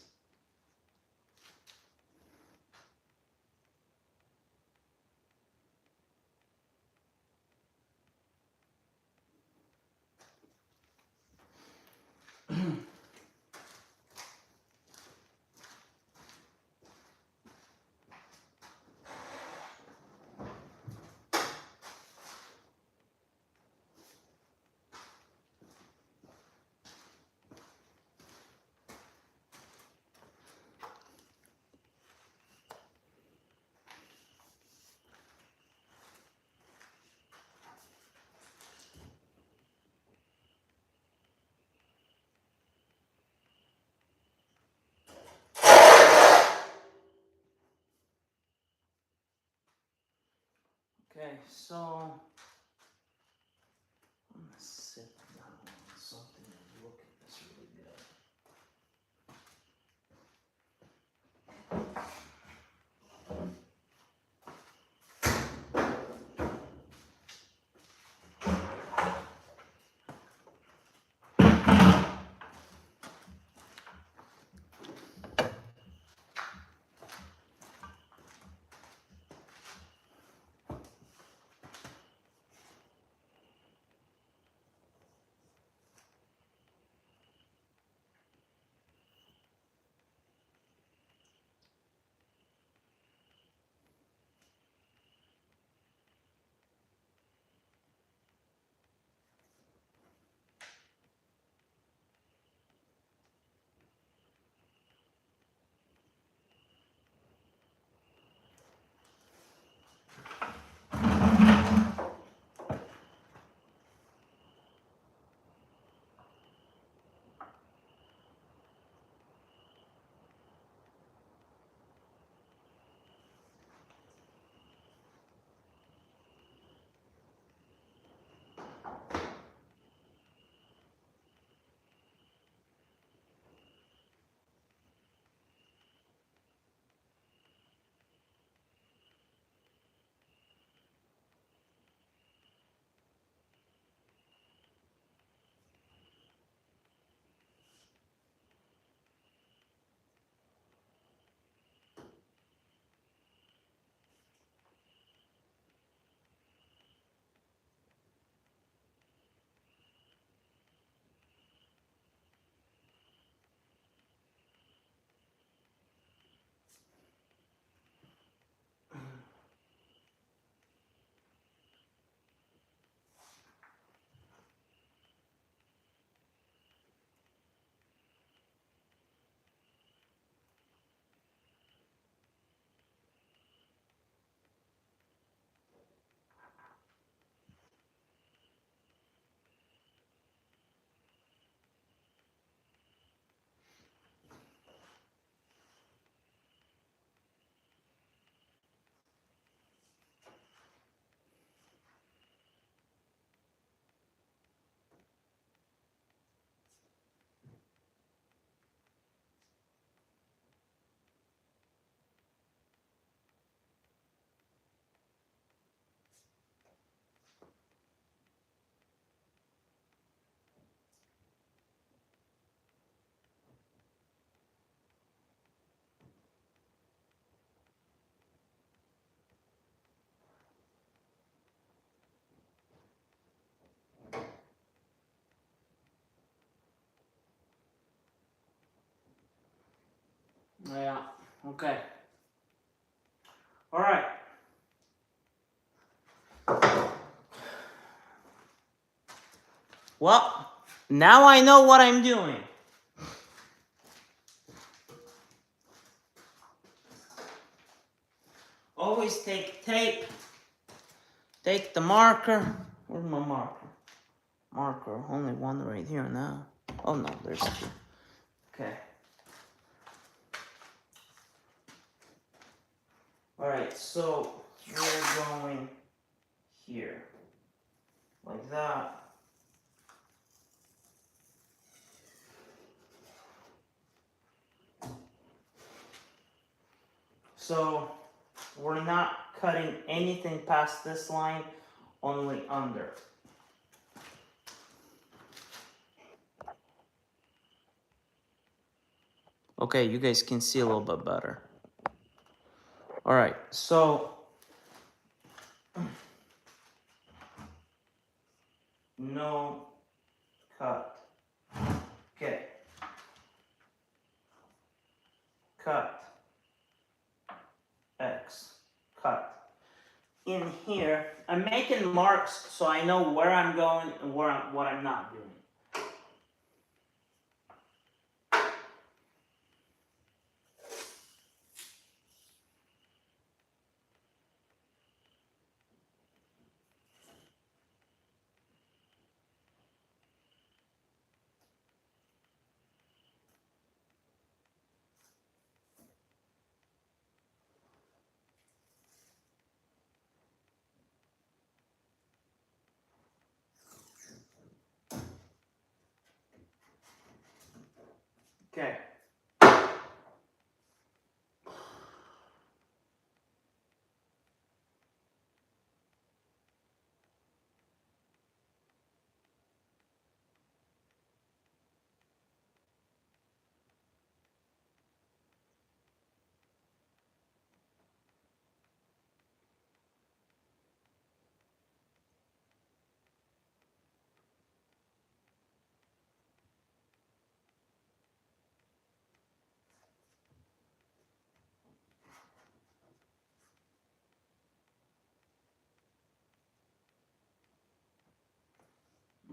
Okay, so I'm gonna sit down on something and look at this really good. Yeah, okay. All right. Well, now I know what I'm doing. Always take tape. Take the marker. Where's my marker? Marker. Only one right here now. Oh no, there's two. Okay. Alright, so we're going here. Like that. So we're not cutting anything past this line, only under. Okay, you guys can see a little bit better. Alright, so no cut. Okay. Cut. X. Cut. In here, I'm making marks so I know where I'm going and what I'm not doing. Okay.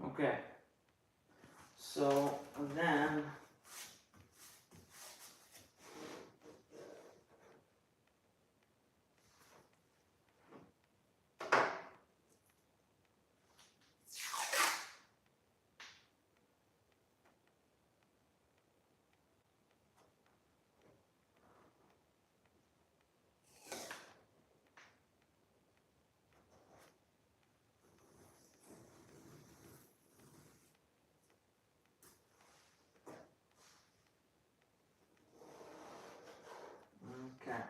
Okay. So then okay.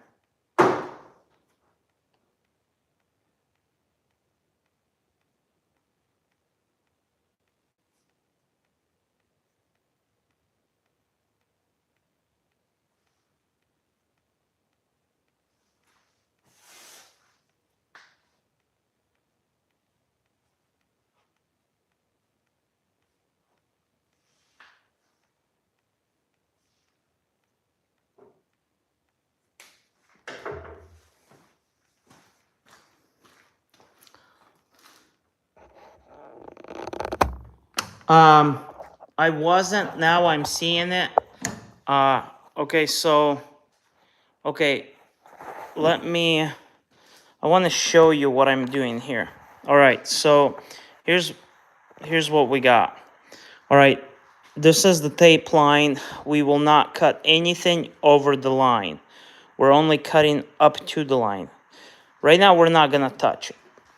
I wasn't, now I'm seeing it. Okay, so, okay, I want to show you what I'm doing here. All right, so here's what we got. All right, this is the tape line. We will not cut anything over the line. We're only cutting up to the line. Right now, we're not gonna touch it.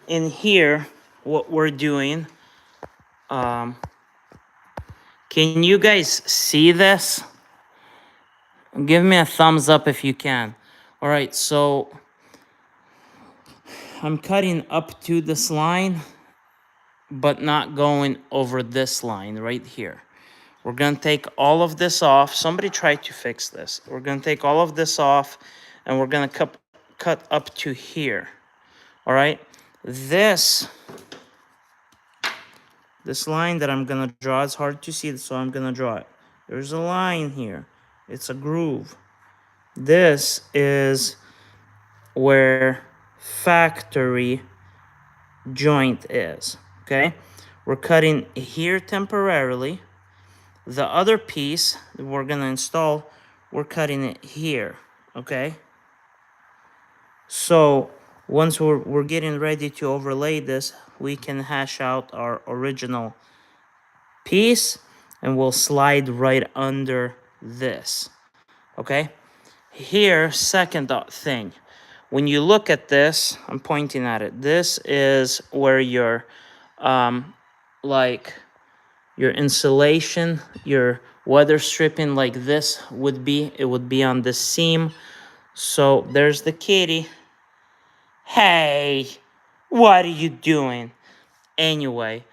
In here, what we're doing, can you guys see this? Give me a thumbs up if you can. All right, so I'm cutting up to this line, but not going over this line right here. We're gonna take all of this off. Somebody try to fix this. We're gonna take all of this off, and we're gonna cut up to here. All right, this line that I'm gonna draw, it's hard to see, so I'm gonna draw it. There's a line here. It's a groove. This is where factory joint is, okay? We're cutting here temporarily. The other piece that we're gonna install, we're cutting it here, okay? So once we're getting ready to overlay this, we can hash out our original piece and we'll slide right under this, okay? Here, second thing, when you look at this, I'm pointing at it, this is where your like your insulation, your weather stripping like this would be. It would be on the seam. So there's the kitty. Hey, what are you doing? Anyway,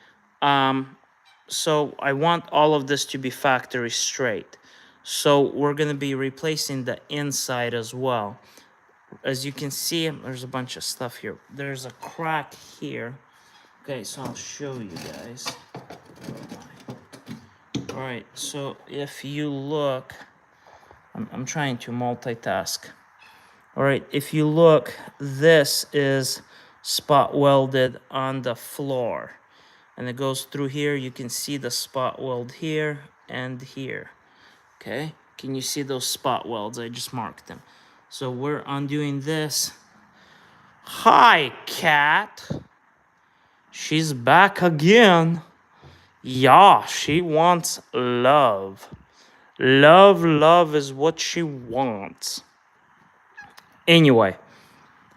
so I want all of this to be factory straight. So we're gonna be replacing the inside as well. As you can see, there's a bunch of stuff here. There's a crack here. Okay, so I'll show you guys. All right, so if you look, I'm trying to multitask. All right, if you look, this is spot welded on the floor. And it goes through here. You can see the spot weld here and here. Okay, can you see those spot welds? I just marked them. So we're undoing this. Hi, cat. She's back again. Yeah, she wants love. Love is what she wants. Anyway,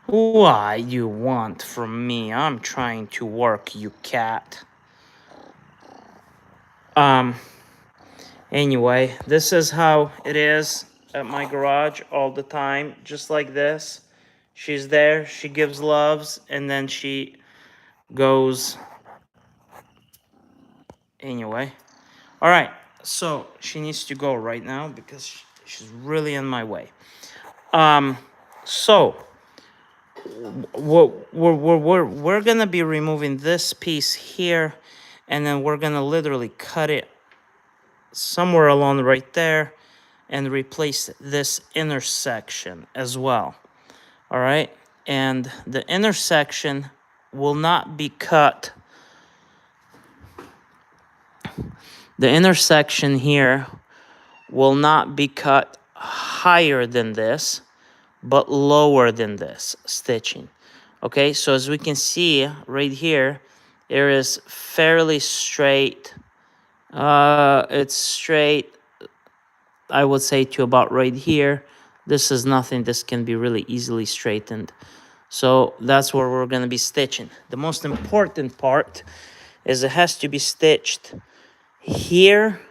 what you want from me? I'm trying to work, you cat. Anyway, this is how it is at my garage all the time, just like this. She's there, she gives loves, and then she goes. Anyway, all right, so she needs to go right now because she's really in my way. So we're gonna be removing this piece here, and then we're gonna literally cut it somewhere along right there and replace this intersection as well. All right, and the intersection will not be cut. The intersection here will not be cut higher than this, but lower than this stitching. Okay, so as we can see right here, there is fairly straight. It's straight, I would say, to about right here. This is nothing. This can be really easily straightened. So that's where we're going to be stitching. The most important part is it has to be stitched here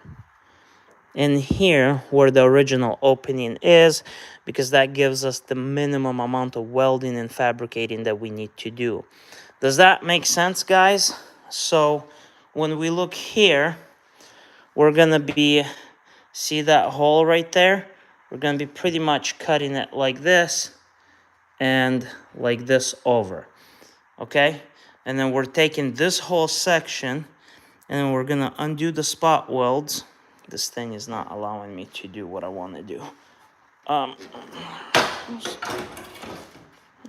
and here where the original opening is, because that gives us the minimum amount of welding and fabricating that we need to do. Does that make sense, guys? So when we look here, we're gonna be, see that hole right there? We're gonna be pretty much cutting it like this and like this over, okay? And then we're taking this whole section and then we're gonna undo the spot welds. This thing is not allowing me to do what I want to do.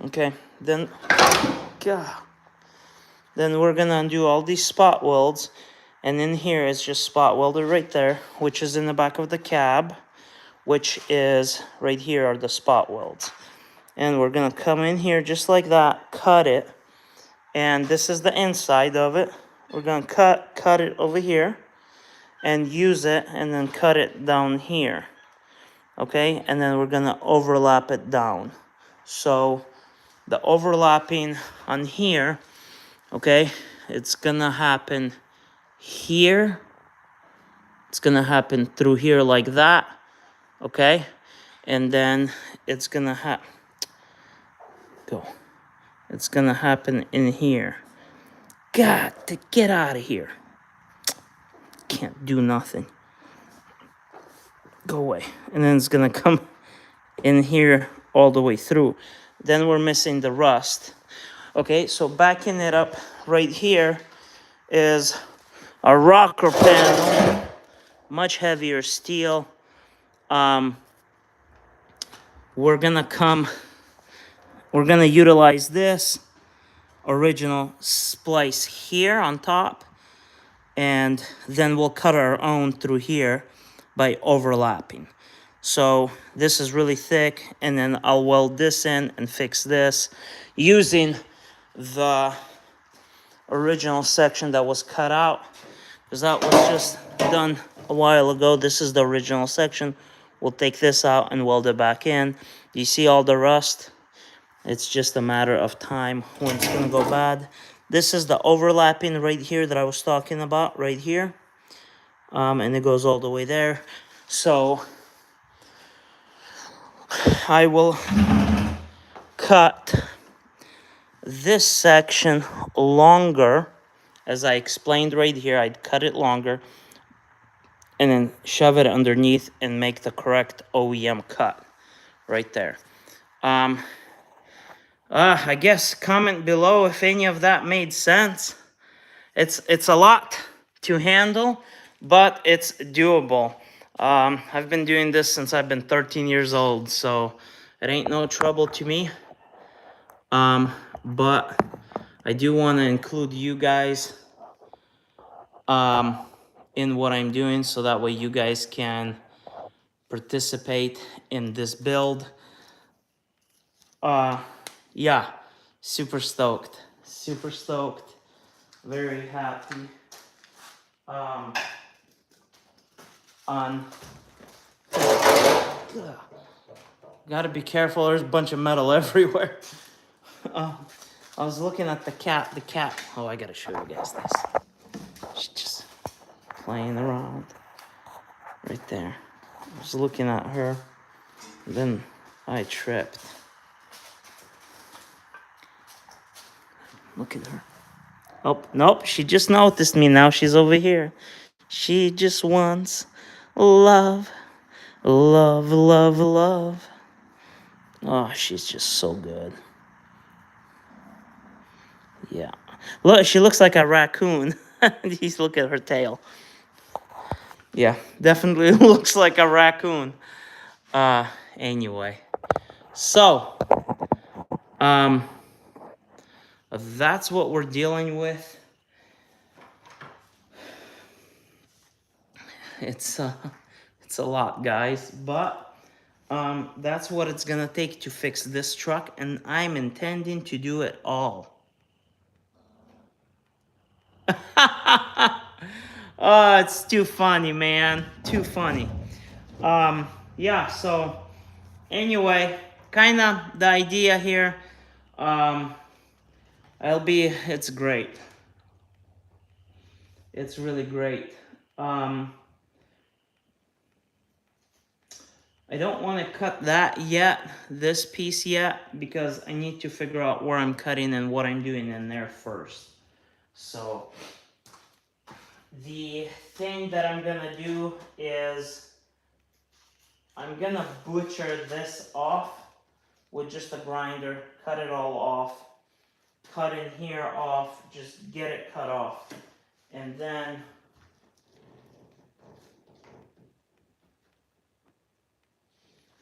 Okay, then we're gonna undo all these spot welds, and in here it's just spot welded right there, which is in the back of the cab, which is right here are the spot welds. And we're gonna come in here just like that, cut it, and this is the inside of it. We're gonna cut it over here and use it, and then cut it down here, okay? And then we're gonna overlap it down. So the overlapping on here, okay, it's gonna happen here. It's gonna happen through here like that, okay? And then it's gonna it's gonna happen in here. God, to get out of here. Can't do nothing. Go away. And then it's gonna come in here all the way through. Then we're missing the rust. Okay, so backing it up right here is a rocker panel, much heavier steel. we're gonna utilize this original splice here on top, and then we'll cut our own through here by overlapping. So this is really thick, and then I'll weld this in and fix this using the original section that was cut out, because that was just done a while ago. This is the original section. We'll take this out and weld it back in. You see all the rust? It's just a matter of time when it's gonna go bad. This is the overlapping right here that I was talking about, right here. And it goes all the way there. So I will cut this section longer. As I explained right here, I'd cut it longer and then shove it underneath and make the correct OEM cut right there. I guess comment below if any of that made sense. It's a lot to handle, but it's doable. I've been doing this since I've been 13 years old, so it ain't no trouble to me. But I do want to include you guys in what I'm doing, so that way you guys can participate in this build. Yeah, super stoked, very happy. Gotta be careful, there's a bunch of metal everywhere. I was looking at the cat, oh, I gotta show you guys this. She's just playing around right there. I was looking at her, and then I tripped. Look at her. Oh, nope, she just noticed me now. She's over here. She just wants love, love, love, love. Oh, she's just so good. Yeah. Look, she looks like a raccoon. Just look at her tail. Yeah, definitely looks like a raccoon. Anyway. So, that's what we're dealing with. It's a lot, guys, but that's what it's gonna take to fix this truck, and I'm intending to do it all. Oh, it's too funny, man, too funny. Yeah, so anyway, kind of the idea here, it's great. It's really great. I don't want to cut that yet, this piece yet, because I need to figure out where I'm cutting and what I'm doing in there first. So the thing that I'm gonna do is I'm gonna butcher this off with just a grinder, cut it all off, cut in here off, just get it cut off. And then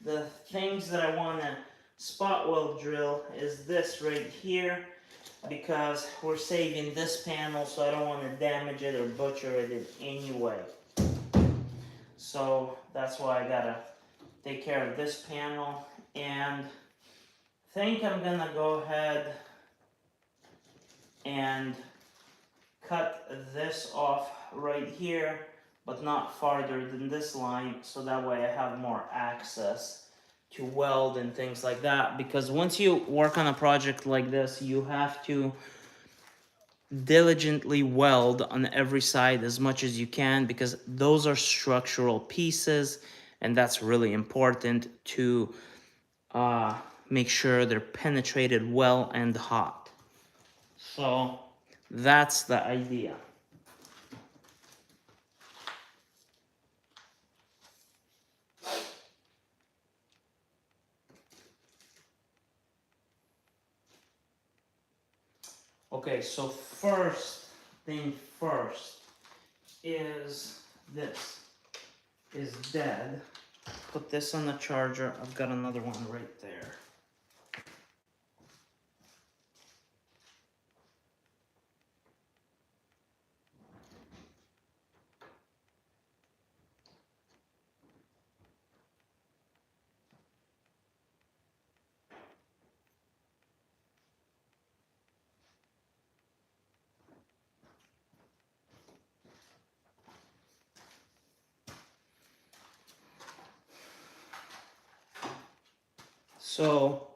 the things that I want to spot weld drill is this right here, because we're saving this panel, so I don't want to damage it or butcher it in any way. So that's why I gotta take care of this panel, and I think I'm gonna go ahead and cut this off right here, but not farther than this line, so that way I have more access to weld and things like that. Because once you work on a project like this, you have to diligently weld on every side as much as you can, because those are structural pieces, and that's really important to make sure they're penetrated well and hot. So that's the idea. Okay, so first thing first is this is dead. Put this on the charger. I've got another one right there. So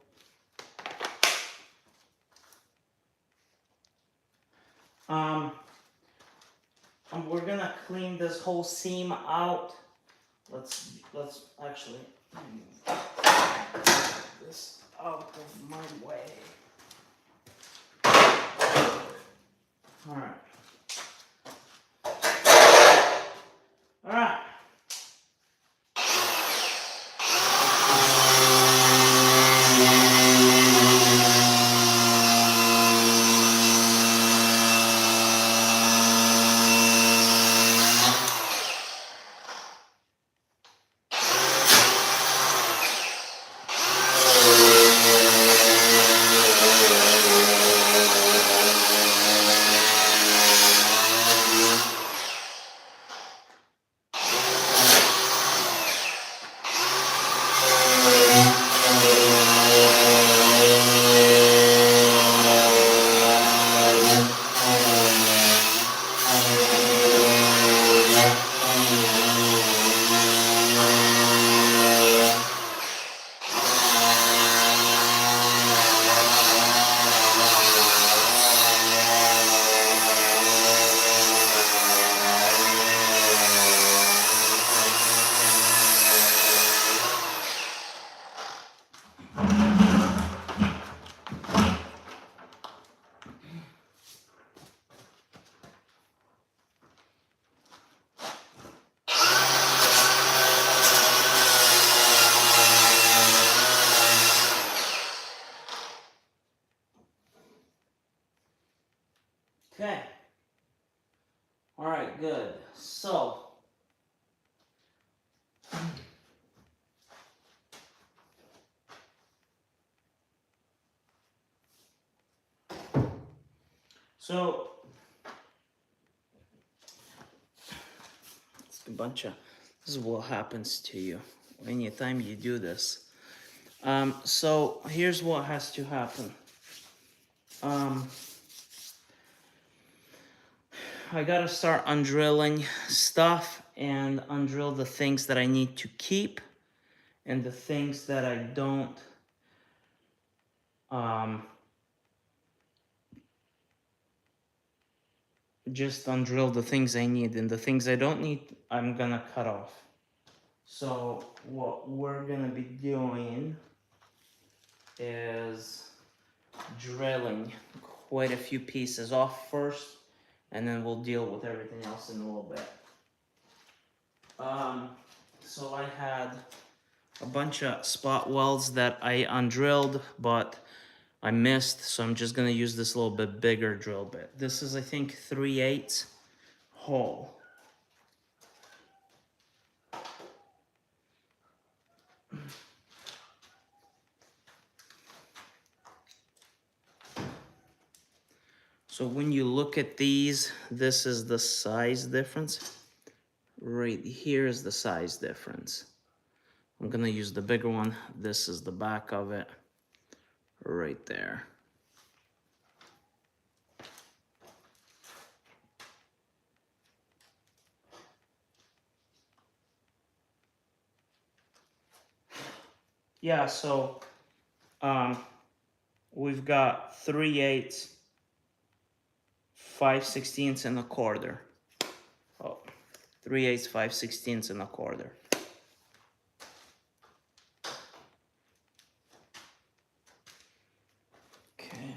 we're gonna clean this whole seam out. Let's actually move this out of my way. All right. All right. Okay. All right, good. So it's a bunch of, this is what happens to you anytime you do this. So here's what has to happen. I gotta start undrilling stuff and undrill the things that I need to keep and the things that I don't. Just undrill the things I need, and the things I don't need, I'm gonna cut off. So what we're gonna be doing is drilling quite a few pieces off first, and then we'll deal with everything else in a little bit. So I had a bunch of spot welds that I undrilled, but I missed, so I'm just gonna use this little bit bigger drill bit. This is, I think, 3/8 hole. So when you look at these, this is the size difference. Right here is the size difference. I'm gonna use the bigger one. This is the back of it, right there. Yeah, so we've got 3/8, 5/16 and a quarter. Oh, 3/8, 5/16 and a quarter. Okay.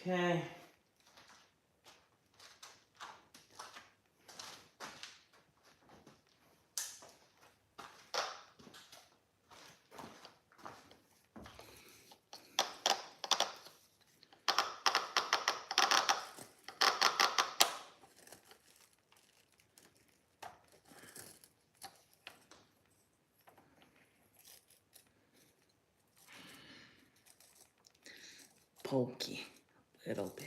Okay. Pokey a little bit.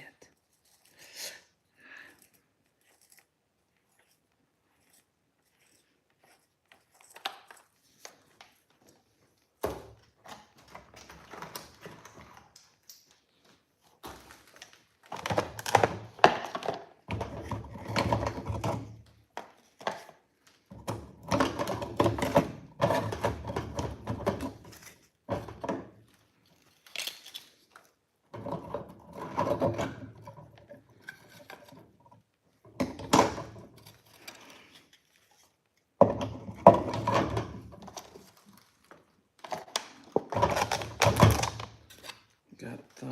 Got the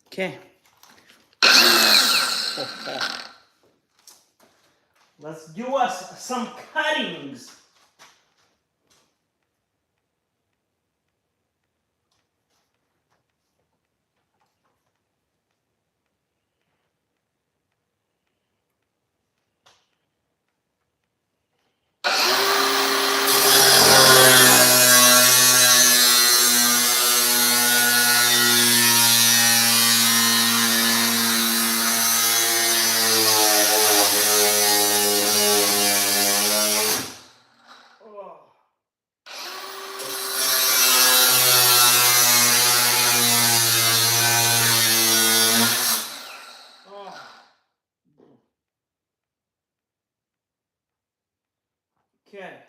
okay. Let's do us some cuttings. Okay.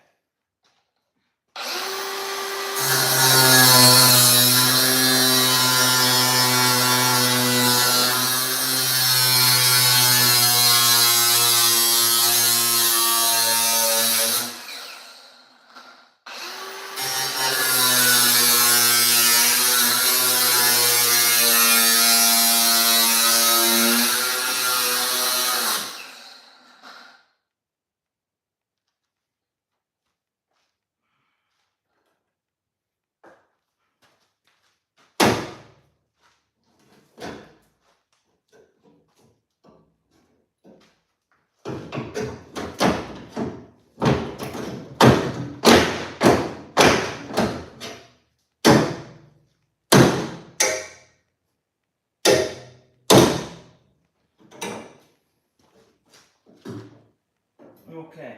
Okay.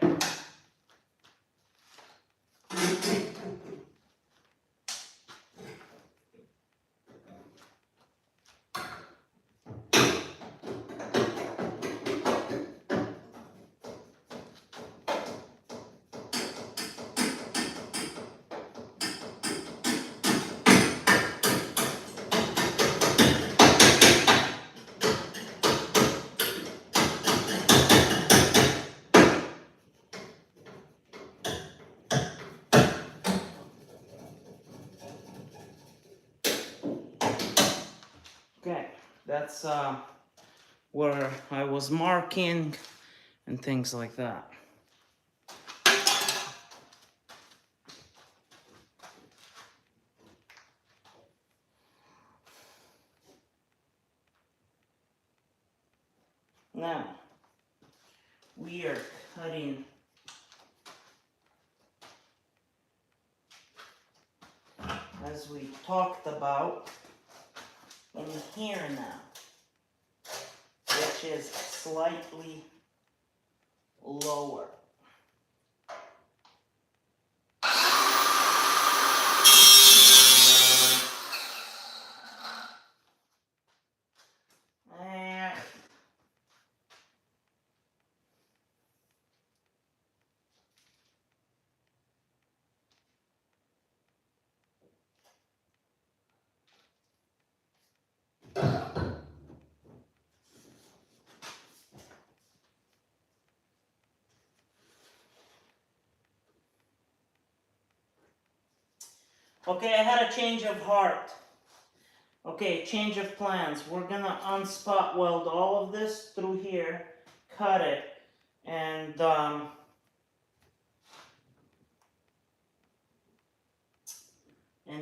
Okay. That's where I was marking and things like that. Now, we are cutting as we talked about in here now, which is slightly lower. Okay, I had a change of heart. Okay, change of plans. We're gonna unspot weld all of this through here, cut it, and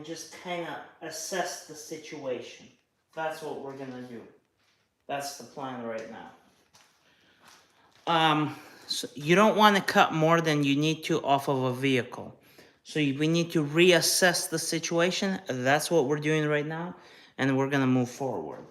just kind of assess the situation. That's what we're gonna do. That's the plan right now. So you don't want to cut more than you need to off of a vehicle. So we need to reassess the situation. That's what we're doing right now, and we're gonna move forward.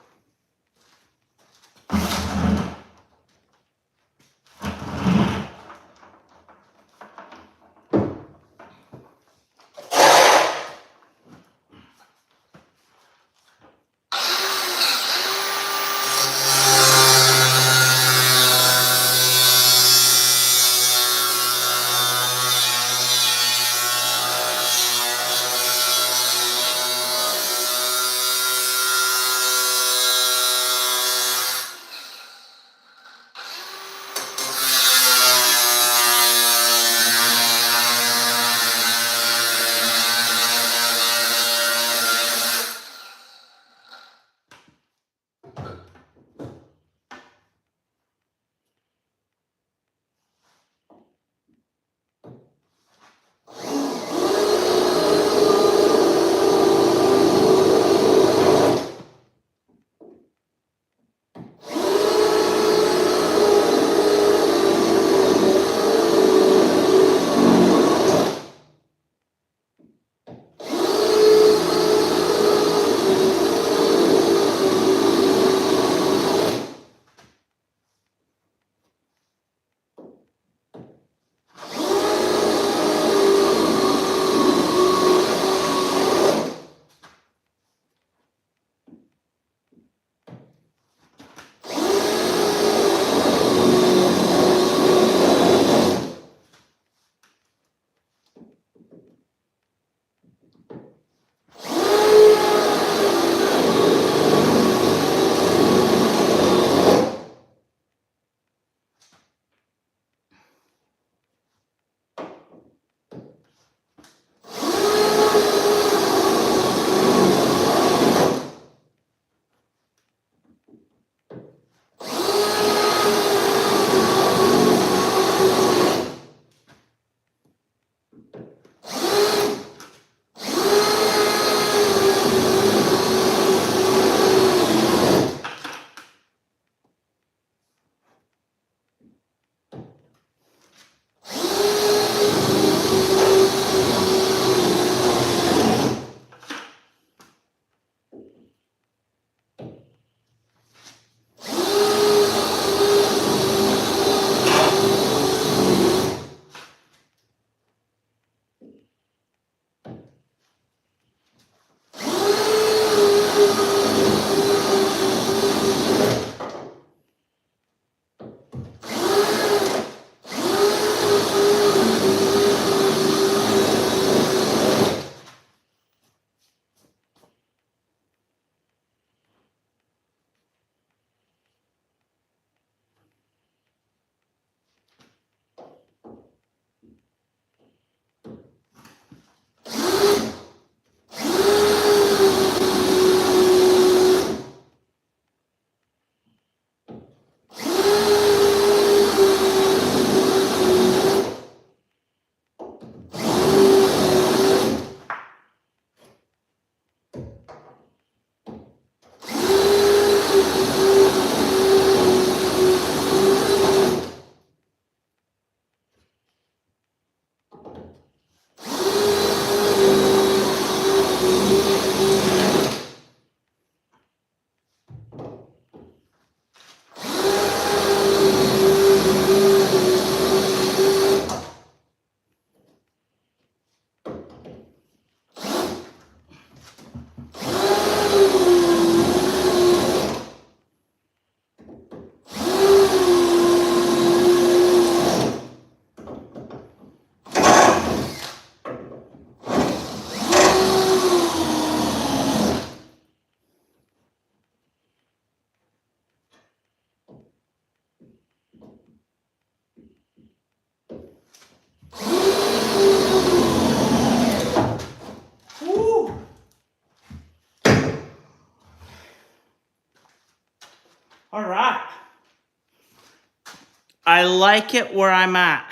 I like it where I'm at.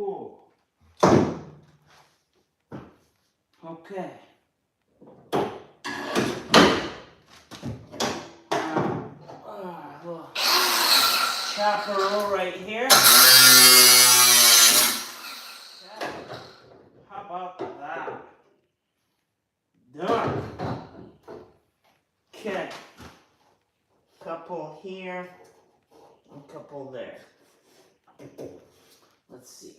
Ooh. Okay. Little chopper right here. Okay. How about that? Done. Okay. Couple here, a couple there. Let's see.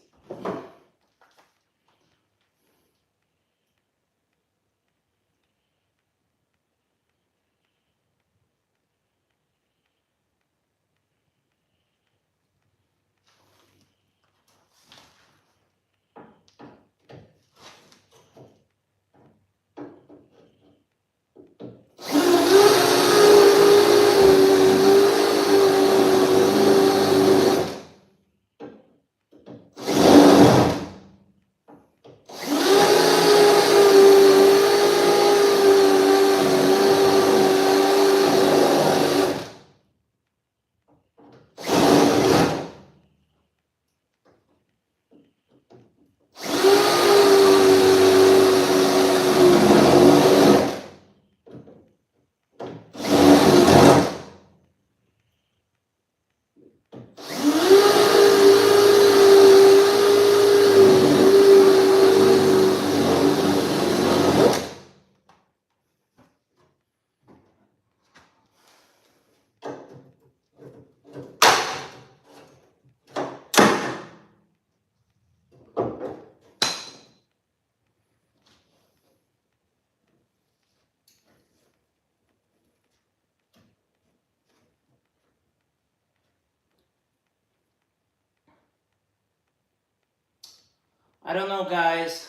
I don't know, guys.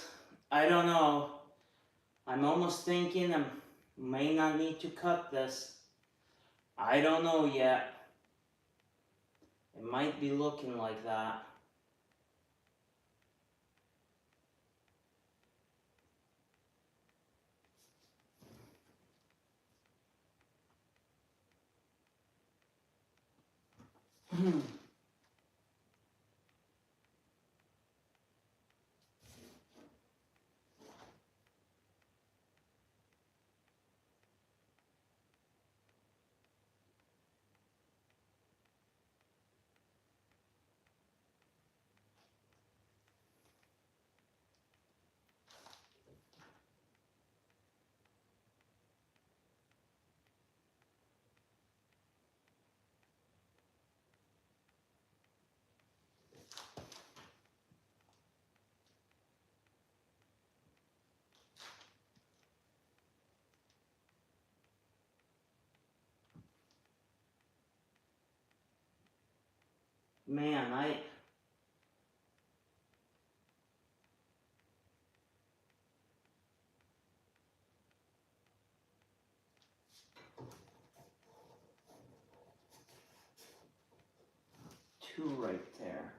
I don't know. I'm almost thinking I may not need to cut this. I don't know yet. It might be looking like that. Man, two right there.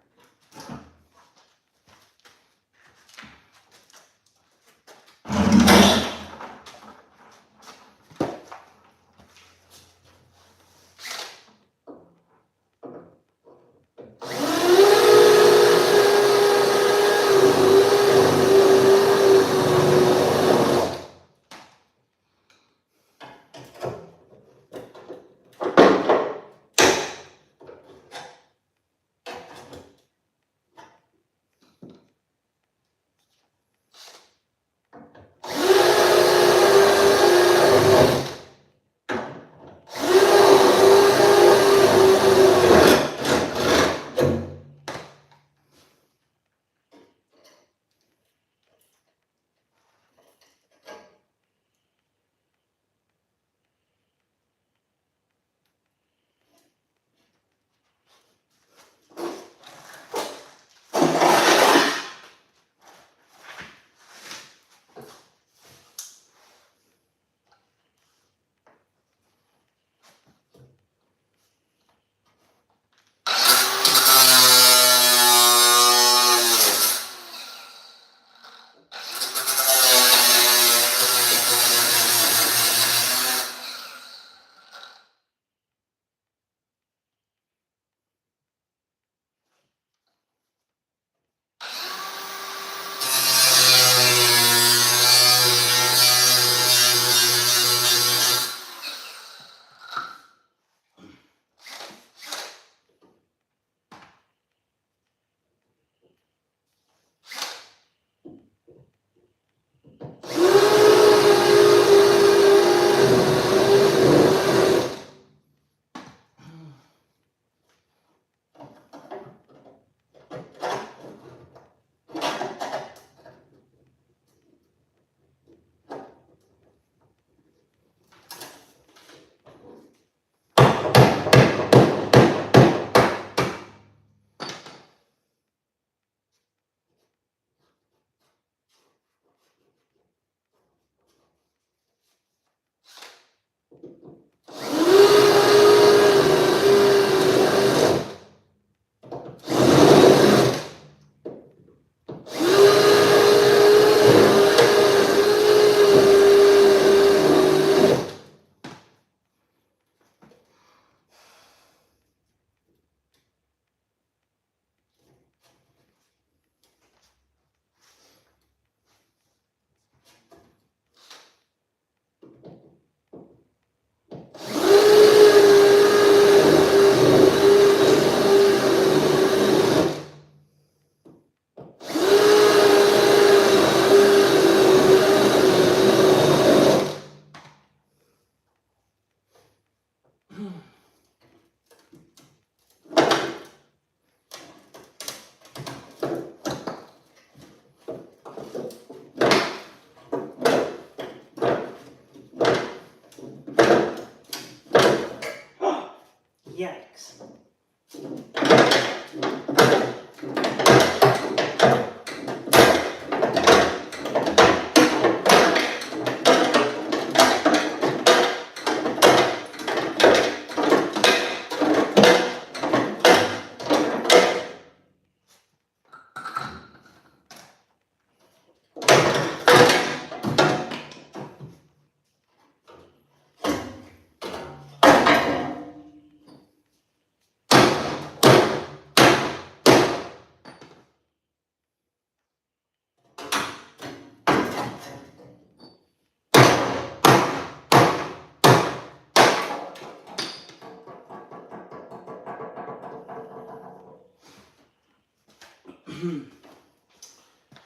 Yikes.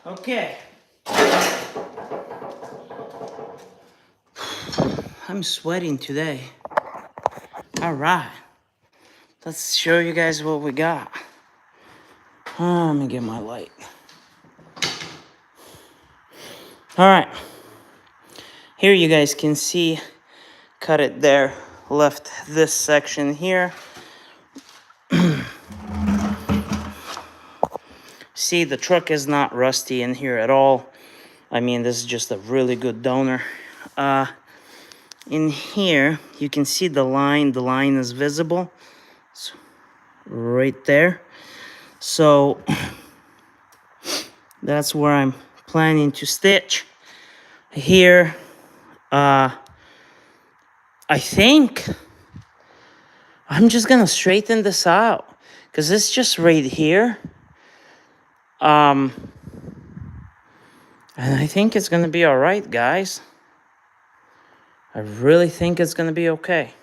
Okay. I'm sweating today. All right. Let's show you guys what we got. Let me get my light. All right. Here you guys can see, cut it there, left this section here. See, the truck is not rusty in here at all. I mean, this is just a really good donor. In here, you can see the line. The line is visible. It's right there. So that's where I'm planning to stitch. Here, I think I'm just gonna straighten this out because it's just right here. And I think it's gonna be all right, guys. I really think it's gonna be okay.